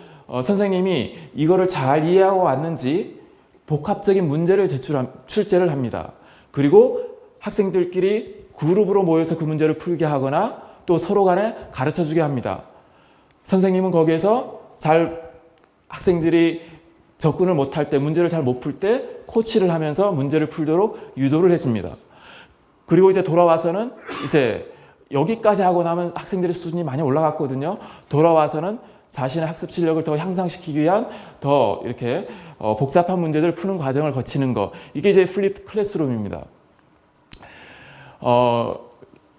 선생님이 이거를 잘 이해하고 왔는지 복합적인 문제를 출제를 합니다. 그리고 학생들끼리 그룹으로 모여서 그 문제를 풀게 하거나 또 서로 간에 가르쳐주게 합니다. 선생님은 거기에서 학생들이 접근을 못할 때, 문제를 잘 못 풀 때 코치를 하면서 문제를 풀도록 유도를 해줍니다. 그리고 이제 돌아와서는 이제 여기까지 하고 나면 학생들의 수준이 많이 올라갔거든요. 돌아와서는 자신의 학습 실력을 더 향상시키기 위한 더 이렇게 복잡한 문제들을 푸는 과정을 거치는 거. 이게 이제 플립드 클래스룸입니다.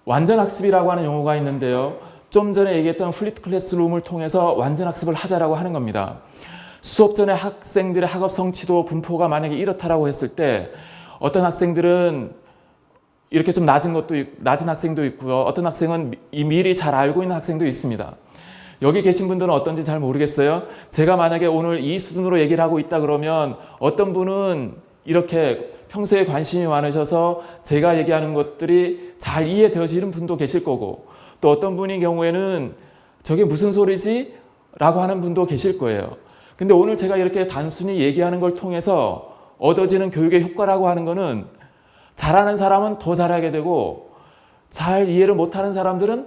완전 학습이라고 하는 용어가 있는데요. 좀 전에 얘기했던 플립드 클래스룸을 통해서 완전 학습을 하자라고 하는 겁니다. 수업 전에 학생들의 학업 성취도 분포가 만약에 이렇다라고 했을 때 어떤 학생들은 이렇게 좀 낮은 학생도 있고요. 어떤 학생은 미리 잘 알고 있는 학생도 있습니다. 여기 계신 분들은 어떤지 잘 모르겠어요. 제가 만약에 오늘 이 수준으로 얘기를 하고 있다 그러면 어떤 분은 이렇게 평소에 관심이 많으셔서 제가 얘기하는 것들이 잘 이해되어지는 분도 계실 거고, 또 어떤 분의 경우에는 저게 무슨 소리지? 라고 하는 분도 계실 거예요. 근데 오늘 제가 이렇게 단순히 얘기하는 걸 통해서 얻어지는 교육의 효과라고 하는 거는 잘하는 사람은 더 잘하게 되고 잘 이해를 못하는 사람들은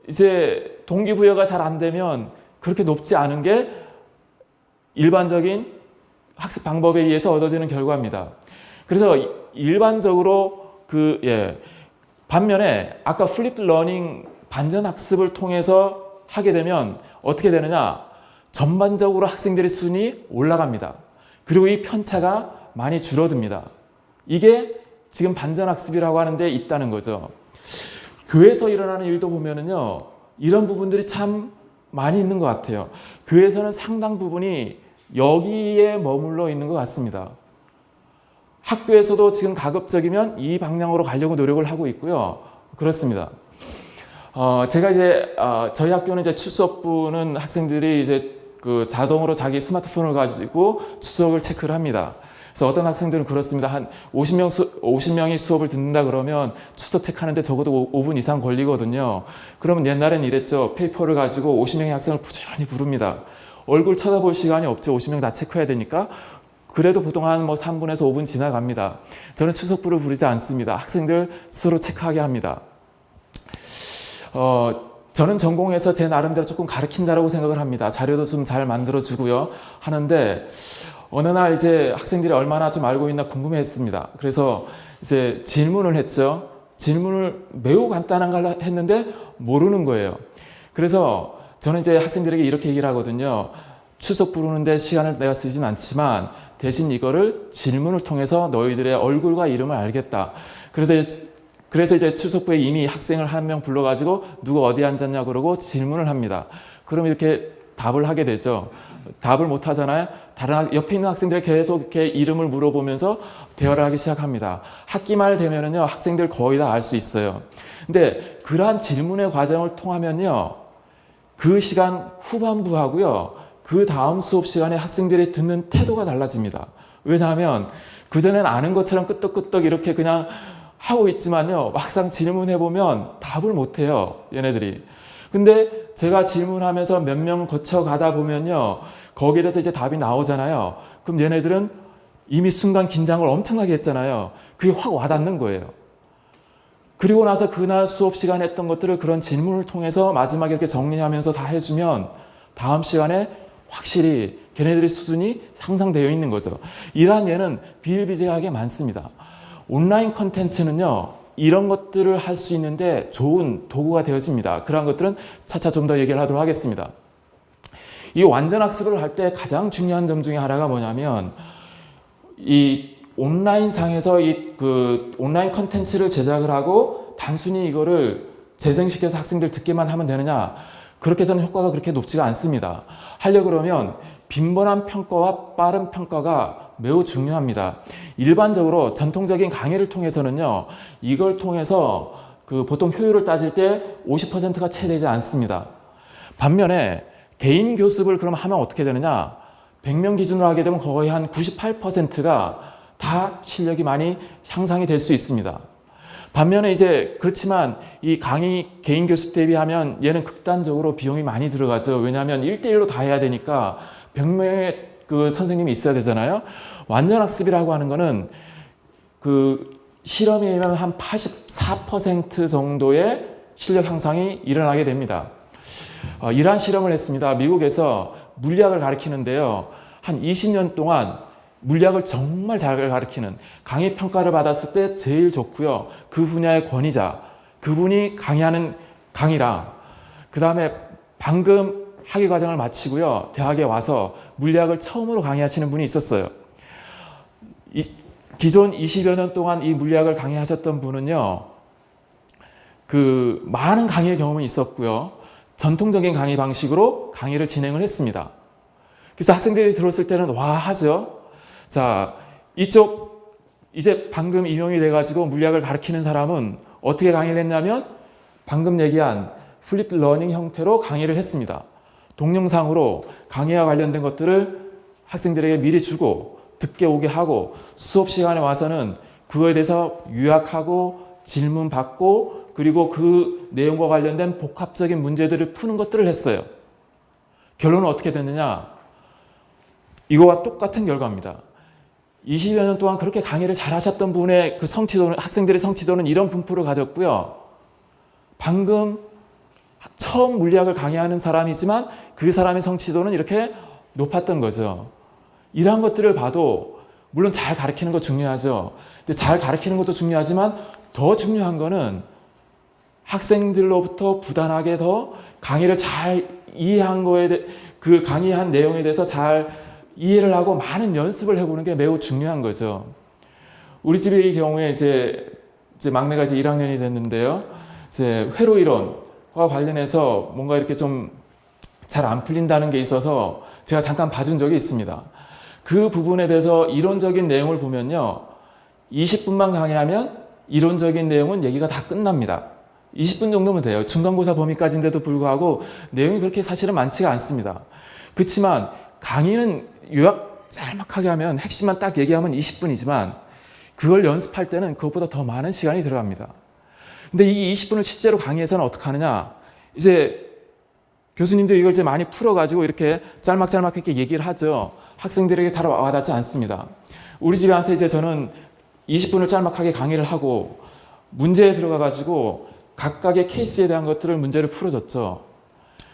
이제 동기부여가 잘 안 되면 그렇게 높지 않은 게 일반적인 학습 방법에 의해서 얻어지는 결과입니다. 그래서 일반적으로 반면에 아까 플립드 러닝 반전 학습을 통해서 하게 되면 어떻게 되느냐? 전반적으로 학생들의 수준이 올라갑니다. 그리고 이 편차가 많이 줄어듭니다. 이게 지금 반전 학습이라고 하는 데 있다는 거죠. 교회에서 일어나는 일도 보면은요, 이런 부분들이 참 많이 있는 것 같아요. 교회에서는 상당 부분이 여기에 머물러 있는 것 같습니다. 학교에서도 지금 가급적이면 이 방향으로 가려고 노력을 하고 있고요. 그렇습니다. 제가 이제 저희 학교는 이제 추수업부는 학생들이 이제 그 자동으로 자기 스마트폰을 가지고 추석을 체크를 합니다. 그래서 어떤 학생들은 그렇습니다. 한 50명이 수업을 듣는다 그러면 추석 체크하는데 적어도 5분 이상 걸리거든요. 그러면 옛날엔 이랬죠. 페이퍼를 가지고 50명의 학생을 부지런히 부릅니다. 얼굴 쳐다볼 시간이 없죠. 50명 다 체크해야 되니까. 그래도 보통 한 3분에서 5분 지나갑니다. 저는 추석부를 부르지 않습니다. 학생들 스스로 체크하게 합니다. 저는 전공에서 제 나름대로 조금 가르친다라고 생각을 합니다. 자료도 좀 잘 만들어주고요. 하는데 어느 날 이제 학생들이 얼마나 좀 알고 있나 궁금해했습니다. 그래서 이제 질문을 했죠. 질문을 매우 간단한 걸 했는데 모르는 거예요. 그래서 저는 이제 학생들에게 이렇게 얘기를 하거든요. 추석 부르는데 시간을 내가 쓰진 않지만 대신 이거를 질문을 통해서 너희들의 얼굴과 이름을 알겠다. 그래서 이제 추석부에 이미 학생을 한 명 불러가지고 누구 어디 앉았냐 그러고 질문을 합니다. 그럼 이렇게 답을 하게 되죠. 답을 못 하잖아요. 옆에 있는 학생들이 계속 이렇게 이름을 물어보면서 대화를 하기 시작합니다. 학기 말 되면은요, 학생들 거의 다 알 수 있어요. 근데 그러한 질문의 과정을 통하면요, 그 시간 후반부하고요, 그 다음 수업 시간에 학생들이 듣는 태도가 달라집니다. 왜냐하면 그전엔 아는 것처럼 끄떡끄떡 이렇게 그냥 하고 있지만요, 막상 질문해보면 답을 못해요, 얘네들이. 근데 제가 질문하면서 몇 명 거쳐가다 보면요, 거기에 대해서 이제 답이 나오잖아요. 그럼 얘네들은 이미 순간 긴장을 엄청나게 했잖아요. 그게 확 와닿는 거예요. 그리고 나서 그날 수업 시간에 했던 것들을 그런 질문을 통해서 마지막에 이렇게 정리하면서 다 해주면 다음 시간에 확실히 걔네들의 수준이 향상되어 있는 거죠. 이러한 예는 비일비재하게 많습니다. 온라인 컨텐츠는요, 이런 것들을 할 수 있는데 좋은 도구가 되어집니다. 그러한 것들은 차차 좀 더 얘기를 하도록 하겠습니다. 이 완전 학습을 할 때 가장 중요한 점 중에 하나가 뭐냐면, 이 온라인 상에서 그 온라인 컨텐츠를 제작을 하고 단순히 이거를 재생시켜서 학생들 듣게만 하면 되느냐? 그렇게 해서는 효과가 그렇게 높지가 않습니다. 하려고 그러면 빈번한 평가와 빠른 평가가 매우 중요합니다. 일반적으로 전통적인 강의를 통해서는요, 이걸 통해서 그 보통 효율을 따질 때 50%가 채 되지 않습니다. 반면에 개인 교습을 그럼 하면 어떻게 되느냐? 100명 기준으로 하게 되면 거의 한 98%가 다 실력이 많이 향상이 될 수 있습니다. 반면에 이제 그렇지만 이 강의 개인 교습 대비하면 얘는 극단적으로 비용이 많이 들어가죠. 왜냐하면 1대1로 다 해야 되니까 100명의 그 선생님이 있어야 되잖아요. 완전 학습이라고 하는 거는 그 실험에 의하면 한 84% 정도의 실력 향상이 일어나게 됩니다. 이러한 실험을 했습니다. 미국에서 물리학을 가르치는데요, 한 20년 동안 물리학을 정말 잘 가르치는, 강의 평가를 받았을 때 제일 좋고요, 그 분야의 권위자, 그분이 강의하는 강의랑, 그 다음에 방금 학위 과정을 마치고요, 대학에 와서 물리학을 처음으로 강의하시는 분이 있었어요. 기존 20여 년 동안 이 물리학을 강의하셨던 분은요, 그 많은 강의의 경험이 있었고요, 전통적인 강의 방식으로 강의를 진행을 했습니다. 그래서 학생들이 들었을 때는 와 하죠. 자, 이쪽 이제 방금 임용이 돼가지고 물리학을 가르치는 사람은 어떻게 강의를 했냐면 방금 얘기한 플립 러닝 형태로 강의를 했습니다. 동영상으로 강의와 관련된 것들을 학생들에게 미리 주고 듣게 오게 하고 수업 시간에 와서는 그거에 대해서 요약하고 질문 받고 그리고 그 내용과 관련된 복합적인 문제들을 푸는 것들을 했어요. 결론은 어떻게 됐느냐? 이거와 똑같은 결과입니다. 20여 년 동안 그렇게 강의를 잘 하셨던 분의 그 성취도는, 학생들의 성취도는 이런 분포를 가졌고요. 방금 처음 물리학을 강의하는 사람이지만 그 사람의 성취도는 이렇게 높았던 거죠. 이러한 것들을 봐도 물론 잘 가르치는 거 중요하죠. 근데 잘 가르치는 것도 중요하지만 더 중요한 거는 학생들로부터 부단하게 더 강의를 잘 이해한 거에 그 강의한 내용에 대해서 잘 이해를 하고 많은 연습을 해보는 게 매우 중요한 거죠. 우리 집의 경우에 이제 막내가 이제 1학년이 됐는데요. 이제 회로 이론과 관련해서 뭔가 이렇게 좀 잘 안 풀린다는 게 있어서 제가 잠깐 봐준 적이 있습니다. 그 부분에 대해서 이론적인 내용을 보면요, 20분만 강의하면 이론적인 내용은 얘기가 다 끝납니다. 20분 정도면 돼요. 중간고사 범위까지인데도 불구하고 내용이 그렇게 사실은 많지가 않습니다. 그렇지만 강의는 요약 짤막하게 하면 핵심만 딱 얘기하면 20분이지만 그걸 연습할 때는 그것보다 더 많은 시간이 들어갑니다. 근데 이 20분을 실제로 강의에서는 어떻게 하느냐? 이제 교수님들이 이걸 이제 많이 풀어가지고 이렇게 짤막짤막하게 얘기를 하죠. 학생들에게 잘 와닿지 않습니다. 우리 집한테 이제 저는 20분을 짤막하게 강의를 하고 문제에 들어가가지고 각각의 케이스에 대한 것들을 문제를 풀어줬죠.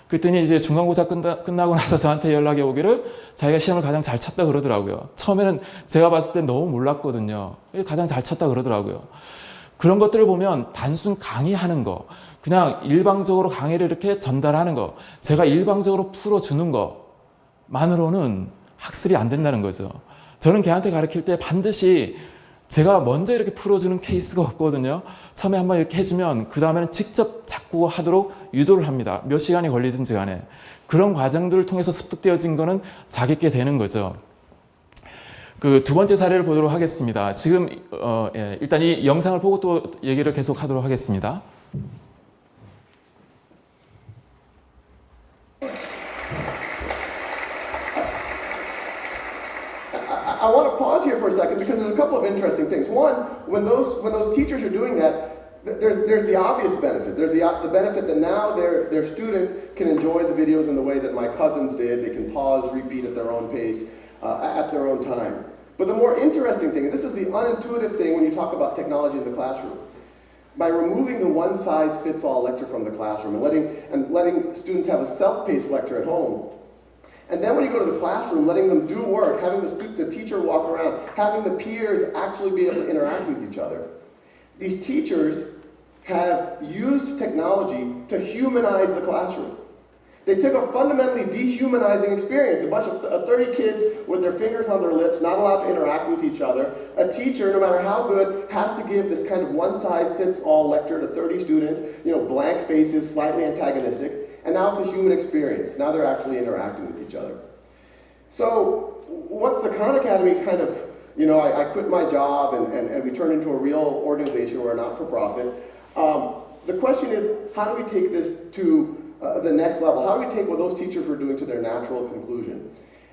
그랬더니 이제 중간고사 끝나고 나서 저한테 연락이 오기를 자기가 시험을 가장 잘 쳤다 그러더라고요. 처음에는 제가 봤을 때 너무 몰랐거든요. 가장 잘 쳤다 그러더라고요. 그런 것들을 보면 단순 강의하는 거, 그냥 일방적으로 강의를 이렇게 전달하는 거, 제가 일방적으로 풀어주는 것만으로는 학습이 안 된다는 거죠. 저는 걔한테 가르칠 때 반드시 제가 먼저 이렇게 풀어주는 케이스가 없거든요. 처음에 한번 이렇게 해주면 그 다음에는 직접 자꾸 하도록 유도를 합니다. 몇 시간이 걸리든지 간에. 그런 과정들을 통해서 습득되어진 거는 자기께 되는 거죠. 그 두 번째 사례를 보도록 하겠습니다. 지금 일단 이 영상을 보고 또 얘기를 계속 하도록 하겠습니다. I want to pause here for a second because there's a couple of interesting things. One, when those teachers are doing that, there's the obvious benefit. There's the benefit that now their students can enjoy the videos in the way that my cousins did. They can pause, repeat at their own pace, at their own time. But the more interesting thing, and this is the unintuitive thing when you talk about technology in the classroom, by removing the one-size-fits-all lecture from the classroom and letting students have a self-paced lecture at home, and then when you go to the classroom, letting them do work, having the teacher walk around, having the peers actually be able to interact with each other. These teachers have used technology to humanize the classroom. They took a fundamentally dehumanizing experience, a bunch of 30 kids with their fingers on their lips, not allowed to interact with each other. A teacher, no matter how good, has to give this kind of one-size-fits-all lecture to 30 students, blank faces, slightly antagonistic. And now it's a human experience. Now they're actually interacting with each other. So once the Khan Academy kind of, I quit my job and we turned into a real organization. We're a not-for-profit. The question is, how do we take this to the next level? How do we take what those teachers were doing to their natural conclusion?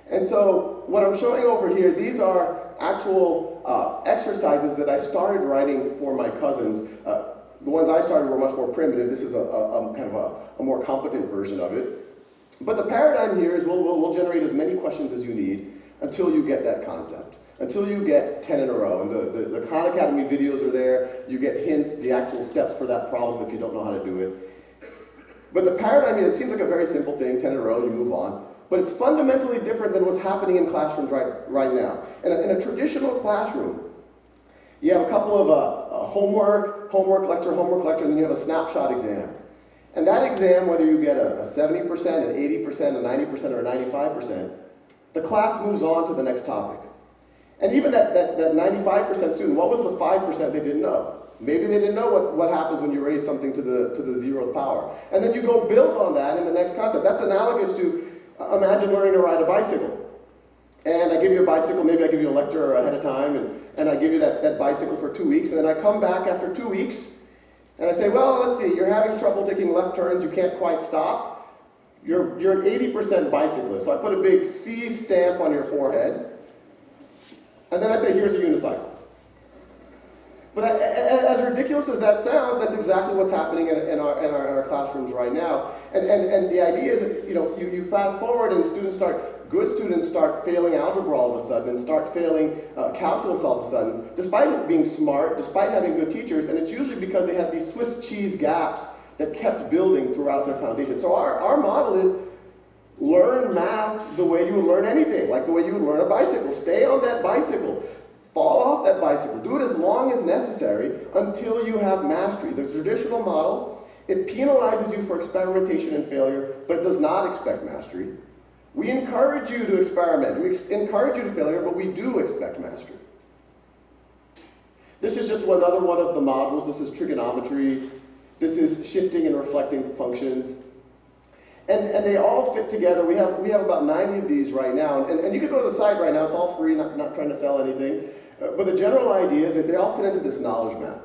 And so what I'm showing over here, these are actual exercises that I started writing for my cousins. The ones I started were much more primitive. This is a kind of a more competent version of it. But the paradigm here is we'll generate as many questions as you need until you get that concept, until you get 10 in a row. And the Khan Academy videos are there. You get hints, the actual steps for that problem if you don't know how to do it. But the paradigm here, it seems like a very simple thing, 10 in a row, you move on. But it's fundamentally different than what's happening in classrooms right now. In a traditional classroom, you have a couple of homework lecture, and then you have a snapshot exam. And that exam, whether you get a 70%, an 80%, a 90%, or a 95%, the class moves on to the next topic. And even that 95% student, what was the 5% they didn't know? Maybe they didn't know what happens when you raise something to the 0th power. And then you go build on that in the next concept. That's analogous to, imagine learning to ride a bicycle. And I give you a bicycle, maybe I give you a lecture ahead of time, and I give you that bicycle for 2 weeks, and then I come back after 2 weeks, and I say, well, let's see, you're having trouble taking left turns, you can't quite stop. You're an 80% bicyclist. So I put a big C stamp on your forehead, and then I say, here's a unicycle. But as ridiculous as that sounds, that's exactly what's happening in our classrooms right now. And the idea is that, you fast forward and good students start failing algebra all of a sudden and start failing calculus all of a sudden, despite being smart, despite having good teachers, and it's usually because they had these Swiss cheese gaps that kept building throughout their foundation. So our model is learn math the way you would learn anything, like the way you would learn a bicycle. Stay on that bicycle. Fall off that bicycle. Do it as long as necessary until you have mastery. The traditional model, it penalizes you for experimentation and failure, but it does not expect mastery. We encourage you to experiment. We encourage you to failure, but we do expect mastery. This is just another one of the modules. This is trigonometry. This is shifting and reflecting functions. And they all fit together. We have about 90 of these right now. And you can go to the site right now. It's all free, not trying to sell anything. But the general idea is that they all fit into this knowledge map.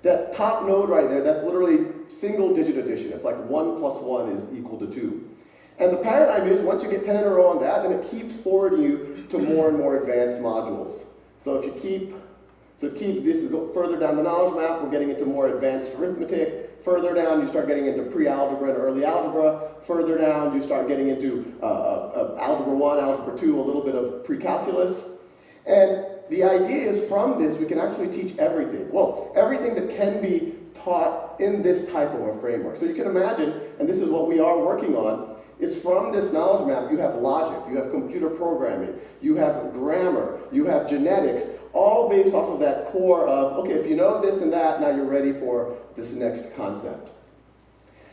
That top node right there, that's literally single-digit addition. It's like 1 plus 1 is equal to 2. And the paradigm is, once you get 10 in a row on that, then it keeps forwarding you to more and more advanced modules. So if you keep this is further down the knowledge map, we're getting into more advanced arithmetic. Further down, you start getting into pre-algebra and early algebra. Further down, you start getting into algebra 1, algebra 2, a little bit of pre-calculus. And the idea is from this, we can actually teach everything. Well, everything that can be taught in this type of a framework. So you can imagine, and this is what we are working on, is from this knowledge map, you have logic, you have computer programming, you have grammar, you have genetics, all based off of that core of, okay, if you know this and that, now you're ready for this next concept.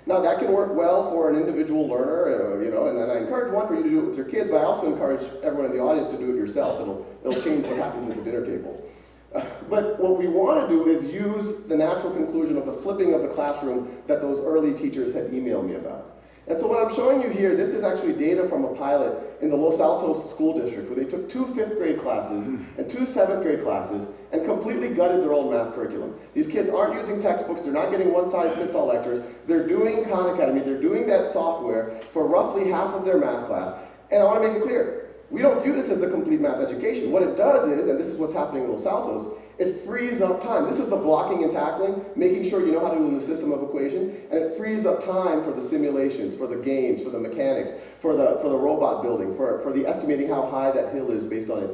Now that can work well for an individual learner, and I encourage for you to do it with your kids, but I also encourage everyone in the audience to do it yourself. It'll change what happens at the dinner table. But what we want to do is use the natural conclusion of the flipping of the classroom that those early teachers had emailed me about. And so what I'm showing you here, this is actually data from a pilot in the Los Altos School District, where they took 2 5th grade classes and 2 7th grade classes and completely gutted their old math curriculum. These kids aren't using textbooks, they're not getting one-size-fits-all lectures, they're doing Khan Academy, they're doing that software for roughly half of their math class. And I want to make it clear, we don't view this as the complete math education. What it does is, and this is what's happening in Los Altos, it frees up time. This is the blocking and tackling, making sure you know how to do a system of equation, and it frees up time for the simulations, for the games, for the mechanics, for the robot building, for the estimating how high that hill is based on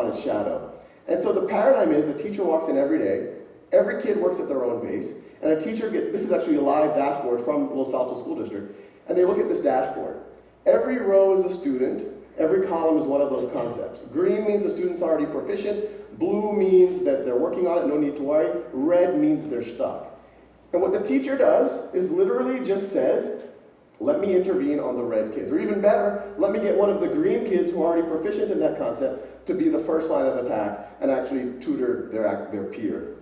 its shadow. And so the paradigm is the teacher walks in every day, every kid works at their own pace, and a teacher this is actually a live dashboard from Los Altos School District, and they look at this dashboard. Every row is a student, every column is one of those concepts. Green means the student's already proficient, blue means that they're working on it, no need to worry, red means they're stuck. And what the teacher does is literally just says, let me intervene on the red kids. Or even better, let me get one of the green kids who are already proficient in that concept to be the first line of attack and actually tutor their peer.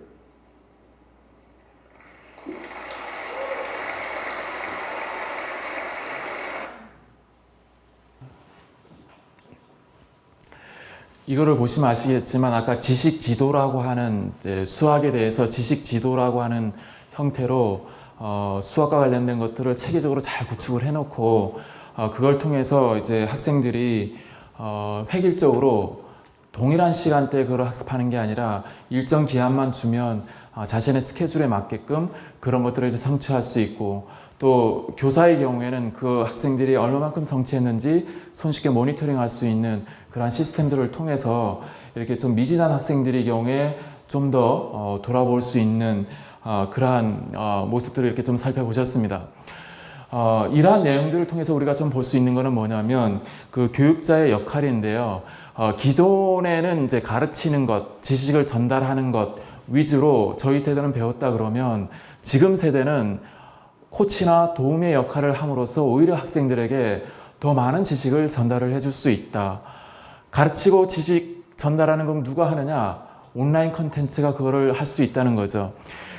이거를 보시면 아시겠지만 아까 지식 지도라고 하는 수학에 대해서 지식 지도라고 하는 형태로 수학과 관련된 것들을 체계적으로 잘 구축을 해놓고 그걸 통해서 이제 학생들이 획일적으로 동일한 시간대에 그걸 학습하는 게 아니라 일정 기한만 주면 자신의 스케줄에 맞게끔 그런 것들을 이제 성취할 수 있고, 또 교사의 경우에는 그 학생들이 얼마만큼 성취했는지 손쉽게 모니터링할 수 있는 그러한 시스템들을 통해서 이렇게 좀 미진한 학생들의 경우에 좀 더 돌아볼 수 있는 그러한 모습들을 이렇게 좀 살펴보셨습니다. 이러한 내용들을 통해서 우리가 좀 볼 수 있는 것은 뭐냐면 그 교육자의 역할인데요. 기존에는 이제 가르치는 것, 지식을 전달하는 것 위주로 저희 세대는 배웠다 그러면 지금 세대는 코치나 도우미의 역할을 함으로써 오히려 학생들에게 더 많은 지식을 전달을 해줄 수 있다. 가르치고 지식 전달하는 건 누가 하느냐? 온라인 컨텐츠가 그거를 할 수 있다는 거죠.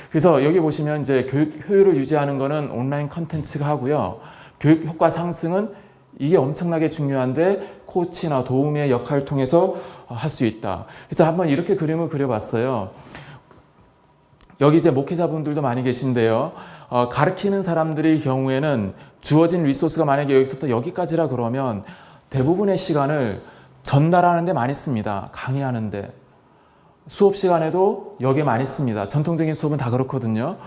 그래서 여기 보시면 이제 교육 효율을 유지하는 거는 온라인 컨텐츠가 하고요. 교육 효과 상승은 이게 엄청나게 중요한데 코치나 도우미의 역할을 통해서 할 수 있다. 그래서 한번 이렇게 그림을 그려봤어요. 여기 이제 목회자분들도 많이 계신데요. 가르치는 사람들의 경우에는 주어진 리소스가 만약에 여기서부터 여기까지라 그러면 대부분의 시간을 전달하는 데 많이 씁니다. 강의하는데. 수업 시간에도 여기에 많이 씁니다. 전통적인 수업은 다 그렇거든요.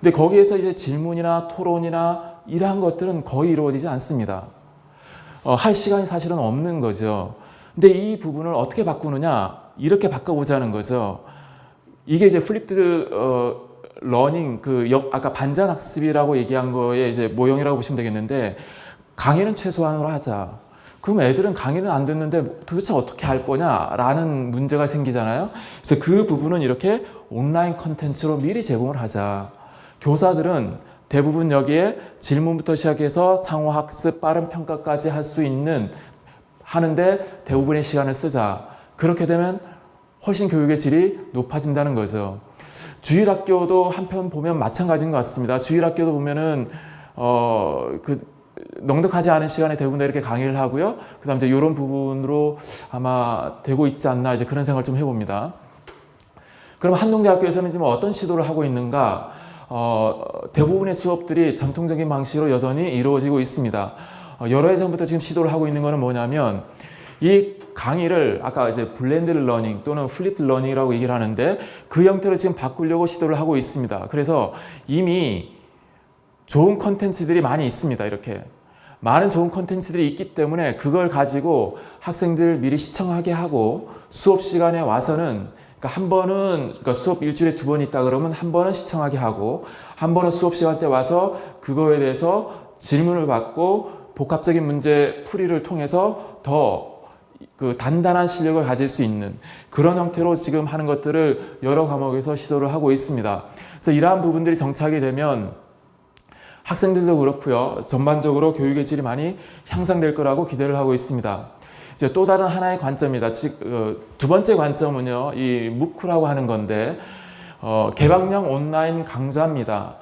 근데 거기에서 이제 질문이나 토론이나 이러한 것들은 거의 이루어지지 않습니다. 할 시간이 사실은 없는 거죠. 근데 이 부분을 어떻게 바꾸느냐? 이렇게 바꿔보자는 거죠. 이게 이제 플립드 러닝, 아까 반전 학습이라고 얘기한 거의 이제 모형이라고 보시면 되겠는데, 강의는 최소한으로 하자. 그럼 애들은 강의는 안 듣는데 도대체 어떻게 할 거냐라는 문제가 생기잖아요. 그래서 그 부분은 이렇게 온라인 컨텐츠로 미리 제공을 하자. 교사들은 대부분 여기에 질문부터 시작해서 상호학습, 빠른 평가까지 할 수 있는 하는데 대부분의 시간을 쓰자. 그렇게 되면 훨씬 교육의 질이 높아진다는 거죠. 주일학교도 한편 보면 마찬가지인 것 같습니다. 주일학교도 보면은 넉넉하지 않은 시간에 대부분 이렇게 강의를 하고요. 그 다음 이제 이런 부분으로 아마 되고 있지 않나 이제 그런 생각을 좀 해봅니다. 그럼 한동대학교에서는 지금 어떤 시도를 하고 있는가? 대부분의 수업들이 전통적인 방식으로 여전히 이루어지고 있습니다. 여러 해 전부터 지금 시도를 하고 있는 것은 뭐냐면 이 강의를 아까 이제 블렌드 러닝 또는 플립드 러닝이라고 얘기를 하는데 그 형태로 지금 바꾸려고 시도를 하고 있습니다. 그래서 이미 좋은 컨텐츠들이 많이 있습니다. 이렇게 많은 좋은 컨텐츠들이 있기 때문에 그걸 가지고 학생들 미리 시청하게 하고 수업 시간에 와서는 한 번은 수업 일주일에 2번 있다 그러면 한 번은 시청하게 하고 한 번은 수업 시간 때 와서 그거에 대해서 질문을 받고 복합적인 문제 풀이를 통해서 더 단단한 실력을 가질 수 있는 그런 형태로 지금 하는 것들을 여러 과목에서 시도를 하고 있습니다. 그래서 이러한 부분들이 정착이 되면 학생들도 그렇고요. 전반적으로 교육의 질이 많이 향상될 거라고 기대를 하고 있습니다. 이제 또 다른 하나의 관점입니다. 두 번째 관점은요, 이 무크라고 하는 건데, 개방형 온라인 강좌입니다.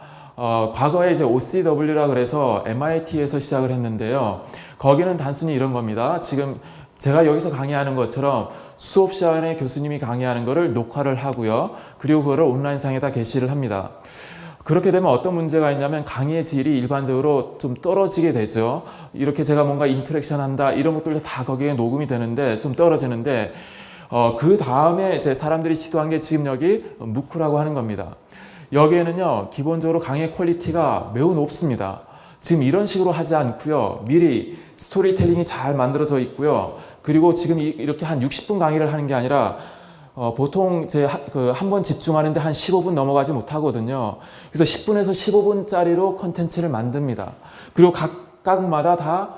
과거에 이제 OCW라 그래서 MIT에서 시작을 했는데요. 거기는 단순히 이런 겁니다. 지금 제가 여기서 강의하는 것처럼 수업 시간에 교수님이 강의하는 거를 녹화를 하고요. 그리고 그거를 온라인상에다 게시를 합니다. 그렇게 되면 어떤 문제가 있냐면 강의의 질이 일반적으로 좀 떨어지게 되죠. 이렇게 제가 뭔가 인터랙션 한다 이런 것들도 다 거기에 녹음이 되는데 좀 떨어지는데 그 다음에 이제 사람들이 시도한 게 지금 여기 무크라고 하는 겁니다. 여기에는요 기본적으로 강의 퀄리티가 매우 높습니다. 지금 이런 식으로 하지 않고요. 미리 스토리텔링이 잘 만들어져 있고요. 그리고 지금 이렇게 한 60분 강의를 하는 게 아니라 보통 제 한 번 집중하는데 한 15분 넘어가지 못하거든요. 그래서 10분에서 15분짜리로 컨텐츠를 만듭니다. 그리고 각각마다 다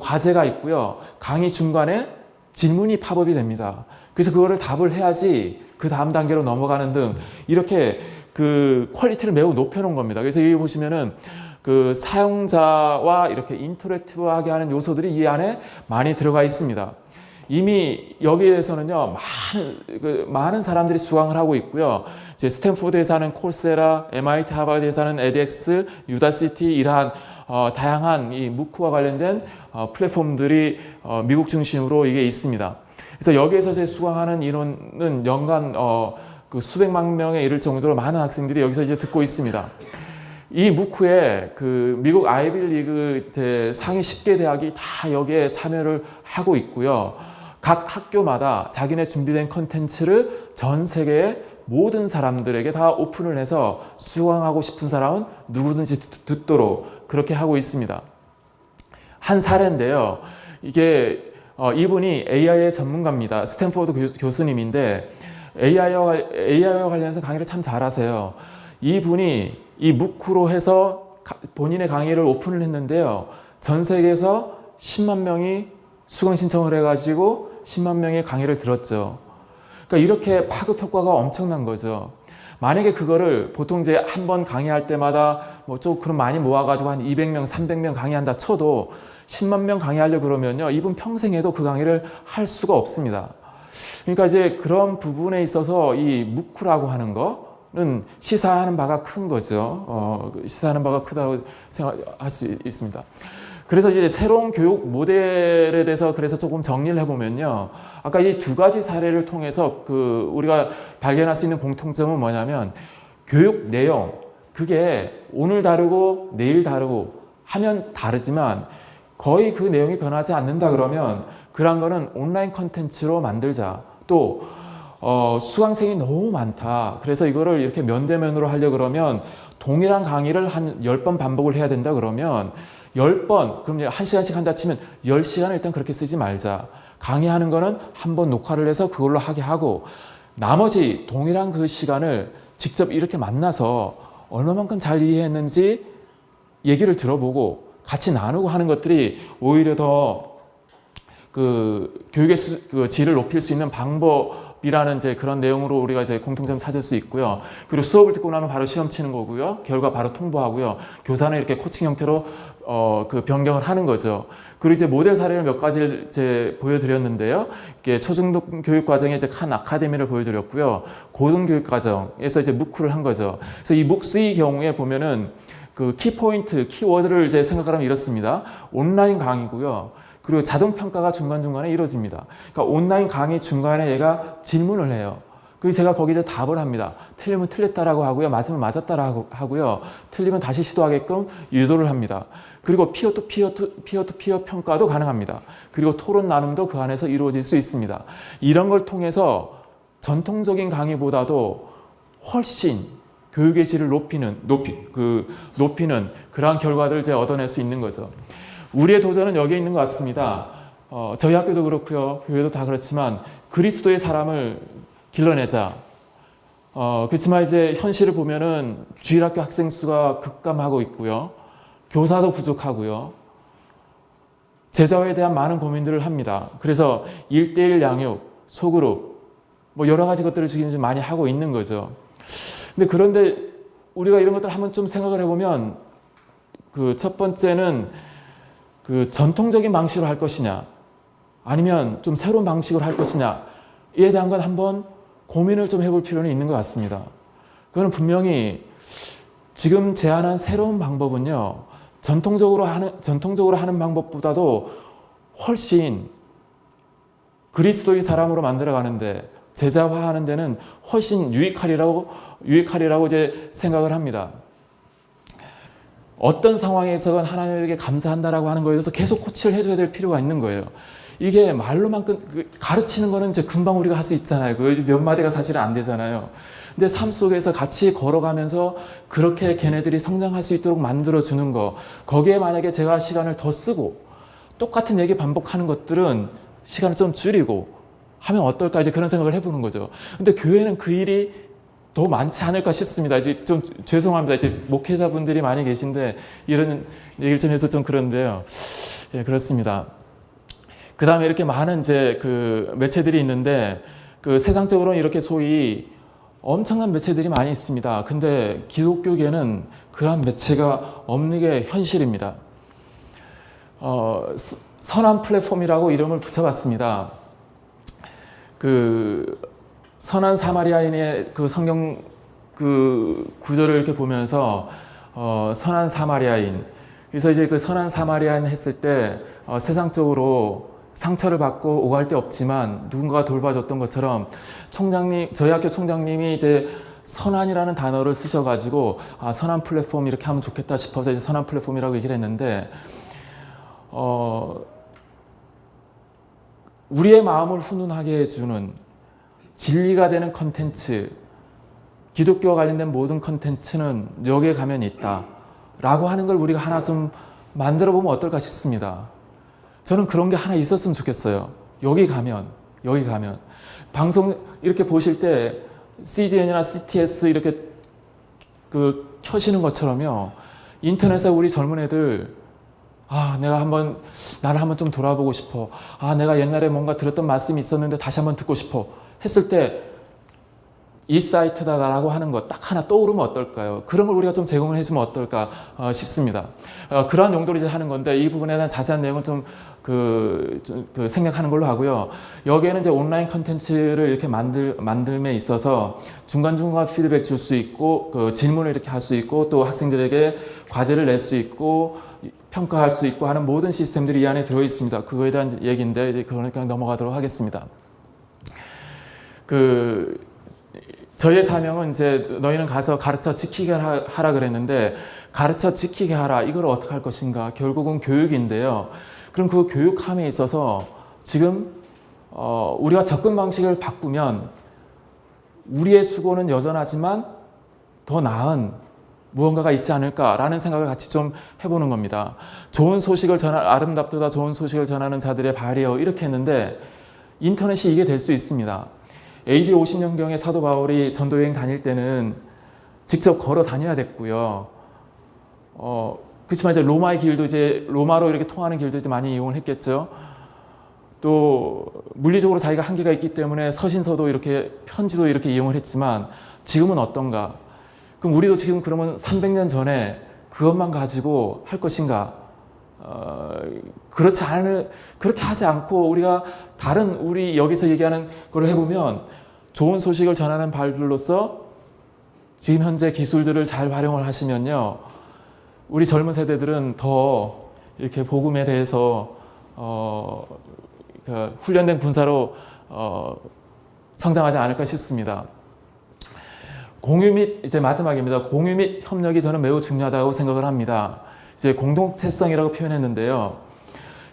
과제가 있고요. 강의 중간에 질문이 팝업이 됩니다. 그래서 그거를 답을 해야지 그 다음 단계로 넘어가는 등 이렇게 그 퀄리티를 매우 높여놓은 겁니다. 그래서 여기 보시면은 그 사용자와 이렇게 인터랙티브하게 하는 요소들이 이 안에 많이 들어가 있습니다. 이미 여기에서는요 많은 사람들이 수강을 하고 있고요. 이제 스탠포드에서 하는 콜세라, MIT 하버드에서 하는 edX, 유다시티 이러한 다양한 이 무크와 관련된 플랫폼들이 미국 중심으로 이게 있습니다. 그래서 여기에서 제 수강하는 인원은 연간 그 수백만 명에 이를 정도로 많은 학생들이 여기서 이제 듣고 있습니다. 이 무크에 그 미국 아이비리그 이제 상위 10개 대학이 다 여기에 참여를 하고 있고요. 각 학교마다 자기네 준비된 컨텐츠를 전 세계의 모든 사람들에게 다 오픈을 해서 수강하고 싶은 사람은 누구든지 듣도록 그렇게 하고 있습니다. 한 사례인데요. 이게 이분이 AI의 전문가입니다. 스탠포드 교수님인데 AI와 관련해서 강의를 참 잘하세요. 이분이 이 무크로 해서 본인의 강의를 오픈을 했는데요. 전 세계에서 10만 명이 수강 신청을 해가지고 10만 명의 강의를 들었죠. 그러니까 이렇게 파급 효과가 엄청난 거죠. 만약에 그거를 보통 이제 한 번 강의할 때마다 뭐 좀 그럼 많이 모아가지고 한 200명, 300명 강의한다 쳐도 10만 명 강의하려고 그러면요. 이분 평생에도 그 강의를 할 수가 없습니다. 그러니까 이제 그런 부분에 있어서 이 무크라고 하는 거는 시사하는 바가 큰 거죠. 시사하는 바가 크다고 생각할 수 있습니다. 그래서 이제 새로운 교육 모델에 대해서 그래서 조금 정리를 해보면요. 아까 이 두 가지 사례를 통해서 그 우리가 발견할 수 있는 공통점은 뭐냐면 교육 내용, 그게 오늘 다르고 내일 다르고 하면 다르지만 거의 그 내용이 변하지 않는다 그러면 그런 거는 온라인 컨텐츠로 만들자. 또 수강생이 너무 많다. 그래서 이거를 이렇게 면대면으로 하려고 그러면 동일한 강의를 한 10번 반복을 해야 된다 그러면 10번, 그럼 1시간씩 한다 치면 10시간을 일단 그렇게 쓰지 말자. 강의하는 거는 한번 녹화를 해서 그걸로 하게 하고 나머지 동일한 그 시간을 직접 이렇게 만나서 얼마만큼 잘 이해했는지 얘기를 들어보고 같이 나누고 하는 것들이 오히려 더 그 교육의 그 질을 높일 수 있는 방법이라는 이제 그런 내용으로 우리가 이제 공통점 찾을 수 있고요. 그리고 수업을 듣고 나면 바로 시험 치는 거고요. 결과 바로 통보하고요. 교사는 이렇게 코칭 형태로 그 변경을 하는 거죠. 그리고 이제 모델 사례를 몇 가지를 이제 보여드렸는데요. 이게 초중등 교육 과정에 이제 칸 아카데미를 보여드렸고요. 고등 교육 과정에서 이제 무크를 한 거죠. 그래서 이 묵스의 경우에 보면은 그 키포인트, 키워드를 이제 생각하면 이렇습니다. 온라인 강의고요. 그리고 자동 평가가 중간중간에 이루어집니다. 그러니까 온라인 강의 중간에 얘가 질문을 해요. 그래서 제가 거기서 답을 합니다. 틀리면 틀렸다라고 하고요. 맞으면 맞았다라고 하고요. 틀리면 다시 시도하게끔 유도를 합니다. 그리고 피어 평가도 가능합니다. 그리고 토론 나눔도 그 안에서 이루어질 수 있습니다. 이런 걸 통해서 전통적인 강의보다도 훨씬 교육의 질을 높이는 그러한 결과들을 이제 얻어낼 수 있는 거죠. 우리의 도전은 여기에 있는 것 같습니다. 저희 학교도 그렇고요. 교회도 다 그렇지만 그리스도의 사람을 길러내자. 그렇지만 이제 현실을 보면은 주일학교 학생 수가 급감하고 있고요. 교사도 부족하고요. 제자화에 대한 많은 고민들을 합니다. 그래서 1:1 양육, 소그룹, 뭐 여러 가지 것들을 지금 많이 하고 있는 거죠. 그런데 우리가 이런 것들을 한번 좀 생각을 해보면 그 첫 번째는 그 전통적인 방식으로 할 것이냐, 아니면 좀 새로운 방식으로 할 것이냐에 대한 건 한번 고민을 좀 해볼 필요는 있는 것 같습니다. 그거는 분명히 지금 제안한 새로운 방법은요, 전통적으로 하는 방법보다도 훨씬 그리스도의 사람으로 만들어가는데, 제자화하는 데는 훨씬 유익하리라고 이제 생각을 합니다. 어떤 상황에서건 하나님에게 감사한다라고 하는 거에 대해서 계속 코치를 해줘야 될 필요가 있는 거예요. 이게 말로만 가르치는 거는 이제 금방 우리가 할 수 있잖아요. 그 몇 마디가 사실은 안 되잖아요. 근데 삶 속에서 같이 걸어가면서 그렇게 걔네들이 성장할 수 있도록 만들어주는 거, 거기에 만약에 제가 시간을 더 쓰고 똑같은 얘기 반복하는 것들은 시간을 좀 줄이고 하면 어떨까, 이제 그런 생각을 해보는 거죠. 근데 교회는 그 일이 더 많지 않을까 싶습니다. 이제 좀 죄송합니다. 이제 목회자분들이 많이 계신데 이런 얘기를 좀 해서 좀 그런데요. 예, 그렇습니다. 그 다음에 이렇게 많은 이제 그 매체들이 있는데, 그 세상적으로는 이렇게 소위 엄청난 매체들이 많이 있습니다. 근데 기독교계는 그러한 매체가 없는 게 현실입니다. 선한 플랫폼이라고 이름을 붙여봤습니다. 그 선한 사마리아인의 그 성경 그 구절을 이렇게 보면서 선한 사마리아인, 그래서 이제 그 선한 사마리아인 했을 때 세상적으로 상처를 받고 오갈 데 없지만 누군가가 돌봐줬던 것처럼 저희 학교 총장님이 이제 선한이라는 단어를 쓰셔가지고 선한 플랫폼 이렇게 하면 좋겠다 싶어서 이제 선한 플랫폼이라고 얘기를 했는데, 우리의 마음을 훈훈하게 해주는 진리가 되는 컨텐츠, 기독교와 관련된 모든 컨텐츠는 여기에 가면 있다 라고 하는 걸 우리가 하나 좀 만들어 보면 어떨까 싶습니다. 저는 그런 게 하나 있었으면 좋겠어요. 여기 가면 방송 이렇게 보실 때 CGN이나 CTS 이렇게 그 켜시는 것처럼요, 인터넷에 우리 젊은 애들 나를 한번 좀 돌아보고 싶어. 내가 옛날에 뭔가 들었던 말씀이 있었는데 다시 한번 듣고 싶어. 했을 때 이 사이트다라고 하는 것 딱 하나 떠오르면 어떨까요? 그런 걸 우리가 좀 제공을 해주면 어떨까 싶습니다. 그러한 용도로 이제 하는 건데, 이 부분에 대한 자세한 내용은 좀 생략하는 걸로 하고요. 여기에는 이제 온라인 컨텐츠를 이렇게 만들m에 있어서 중간중간 피드백 줄 수 있고, 그 질문을 이렇게 할 수 있고, 또 학생들에게 과제를 낼 수 있고, 평가할 수 있고 하는 모든 시스템들이 이 안에 들어 있습니다. 그거에 대한 얘기인데, 이제 그러니까 넘어가도록 하겠습니다. 저희의 사명은 이제 너희는 가서 가르쳐 지키게 하라 그랬는데, 가르쳐 지키게 하라, 이걸 어떻게 할 것인가? 결국은 교육인데요. 그럼 그 교육함에 있어서 지금 우리가 접근 방식을 바꾸면 우리의 수고는 여전하지만 더 나은 무언가가 있지 않을까라는 생각을 같이 좀 해보는 겁니다. 아름답도다 좋은 소식을 전하는 자들의 발이여, 이렇게 했는데 인터넷이 이게 될 수 있습니다. AD 50년경에 사도 바울이 전도여행 다닐 때는 직접 걸어 다녀야 됐고요. 그렇지만 이제 로마의 길도 이제 로마로 이렇게 통하는 길도 이제 많이 이용을 했겠죠. 또 물리적으로 자기가 한계가 있기 때문에 서신서도 이렇게 편지도 이렇게 이용을 했지만 지금은 어떤가? 그럼 우리도 지금 그러면 300년 전에 그것만 가지고 할 것인가? 그렇게 하지 않고 우리가 우리 여기서 얘기하는 걸 해보면 좋은 소식을 전하는 발들로서 지금 현재 기술들을 잘 활용을 하시면요, 우리 젊은 세대들은 더 이렇게 복음에 대해서 훈련된 군사로 성장하지 않을까 싶습니다. 공유 및 이제 마지막입니다. 공유 및 협력이 저는 매우 중요하다고 생각을 합니다. 이제 공동체성이라고 표현했는데요.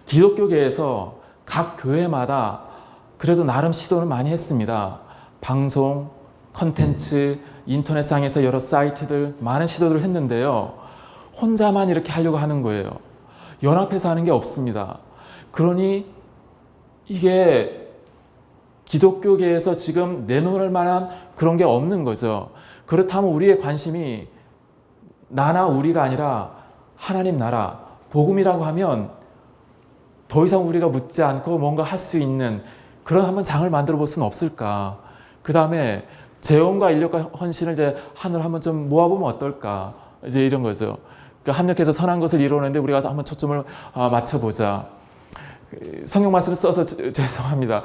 기독교계에서 각 교회마다 그래도 나름 시도는 많이 했습니다. 방송, 컨텐츠, 인터넷상에서 여러 사이트들 많은 시도들을 했는데요. 혼자만 이렇게 하려고 하는 거예요. 연합해서 하는 게 없습니다. 그러니 이게 기독교계에서 지금 내놓을 만한 그런 게 없는 거죠. 그렇다면 우리의 관심이 나나 우리가 아니라 하나님 나라, 복음이라고 하면 더 이상 우리가 묻지 않고 뭔가 할 수 있는 그런 한번 장을 만들어 볼 수는 없을까. 그 다음에 재원과 인력과 헌신을 이제 하늘 한번 좀 모아보면 어떨까. 이제 이런 거죠. 그러니까 합력해서 선한 것을 이루어내는데 우리가 한번 초점을 맞춰보자. 성경 말씀을 써서 죄송합니다.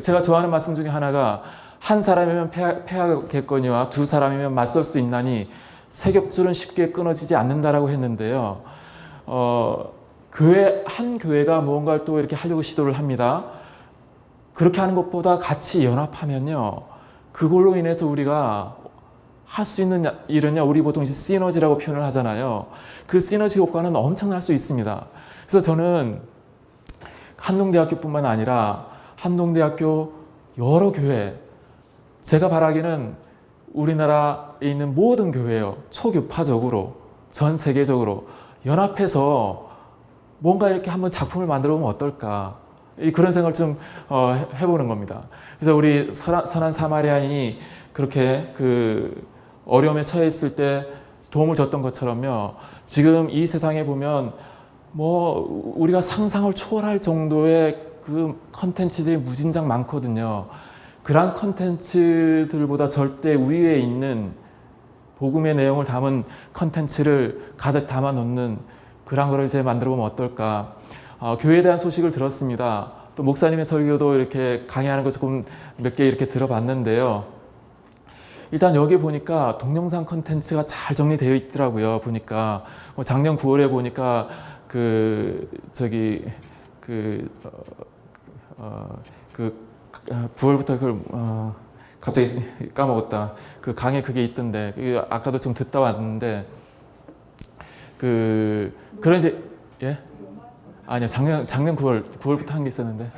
제가 좋아하는 말씀 중에 하나가 한 사람이면 패하겠거니와 두 사람이면 맞설 수 있나니 세 겹줄은 쉽게 끊어지지 않는다라고 했는데요. 한 교회가 무언가를 또 이렇게 하려고 시도를 합니다. 그렇게 하는 것보다 같이 연합하면요, 그걸로 인해서 우리가 할 수 있는 일은요, 우리 보통 이제 시너지라고 표현을 하잖아요. 그 시너지 효과는 엄청날 수 있습니다. 그래서 저는 한동대학교뿐만 아니라 한동대학교 여러 교회, 제가 바라기는 우리나라에 있는 모든 교회요, 초교파적으로 전 세계적으로 연합해서 뭔가 이렇게 한번 작품을 만들어 보면 어떨까, 그런 생각을 좀 해보는 겁니다. 그래서 우리 선한 사마리아인이 그렇게 어려움에 처해 있을 때 도움을 줬던 것처럼요, 지금 이 세상에 보면 뭐 우리가 상상을 초월할 정도의 그 컨텐츠들이 무진장 많거든요. 그러한 컨텐츠들보다 절대 우위에 있는 복음의 내용을 담은 컨텐츠를 가득 담아 놓는 그런 거를 이제 만들어 보면 어떨까. 교회에 대한 소식을 들었습니다. 또 목사님의 설교도 이렇게 강의하는 거 조금 몇 개 이렇게 들어봤는데요. 일단 여기 보니까 동영상 컨텐츠가 잘 정리되어 있더라고요. 보니까 뭐 작년 9월에 보니까 9월부터 그걸 갑자기 까먹었다. 그 강의 그게 있던데, 아까도 좀 듣다 왔는데 그런 이제 예? 아니요, 작년 9월부터 한 게 있었는데,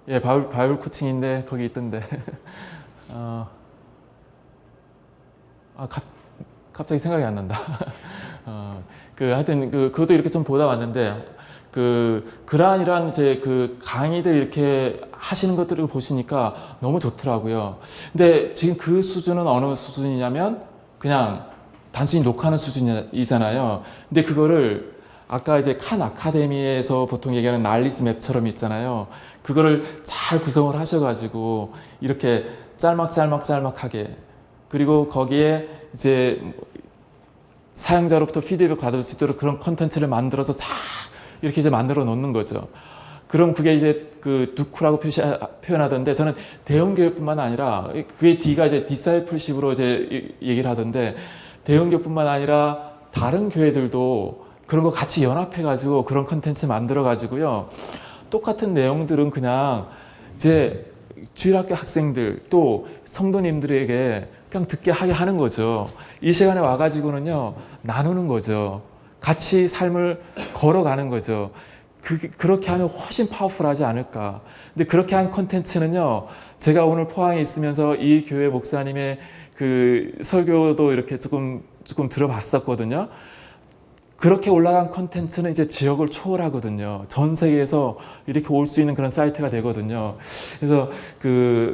예, 바이블 코칭인데 거기 있던데. 갑자기 생각이 안 난다. 하여튼 그것도 이렇게 좀 보다 왔는데, 이러한 이제 강의들 이렇게 하시는 것들을 보시니까 너무 좋더라고요. 근데 지금 그 수준은 어느 수준이냐면 그냥 단순히 녹화하는 수준이잖아요. 근데 그거를 아까 이제 칸 아카데미에서 보통 얘기하는 날리지 맵처럼 있잖아요. 그거를 잘 구성을 하셔가지고 이렇게 짤막하게, 그리고 거기에 이제 사용자로부터 피드백 받을 수 있도록 그런 컨텐츠를 만들어서 잘 이렇게 이제 만들어 놓는 거죠. 그럼 그게 이제 두쿠라고 표현하던데, 저는 대형교회뿐만 아니라, 그게 D가 이제 디사이플십으로 이제 얘기를 하던데, 대형교회뿐만 아니라 다른 교회들도 그런 거 같이 연합해가지고 그런 컨텐츠 만들어가지고요, 똑같은 내용들은 그냥 이제 주일학교 학생들 또 성도님들에게 그냥 듣게 하게 하는 거죠. 이 시간에 와가지고는요, 나누는 거죠. 같이 삶을 걸어가는 거죠. 그렇게 하면 훨씬 파워풀하지 않을까. 근데 그렇게 한 컨텐츠는요, 제가 오늘 포항에 있으면서 이 교회 목사님의 설교도 이렇게 조금 들어봤었거든요. 그렇게 올라간 컨텐츠는 이제 지역을 초월하거든요. 전 세계에서 이렇게 올 수 있는 그런 사이트가 되거든요. 그래서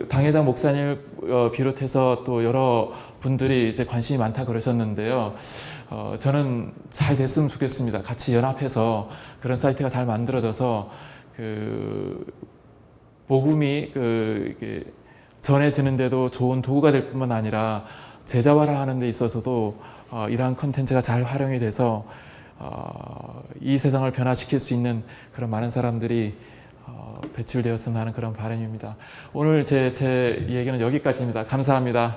당회장 목사님을 비롯해서 또 여러 분들이 이제 관심이 많다 그러셨는데요. 저는 잘 됐으면 좋겠습니다. 같이 연합해서 그런 사이트가 잘 만들어져서 복음이 이게 전해지는데도 좋은 도구가 될 뿐만 아니라 제자화하는 데 있어서도 이러한 컨텐츠가 잘 활용이 돼서 이 세상을 변화시킬 수 있는 그런 많은 사람들이 배출되었으면 하는 그런 바람입니다. 오늘 제 얘기는 여기까지입니다. 감사합니다.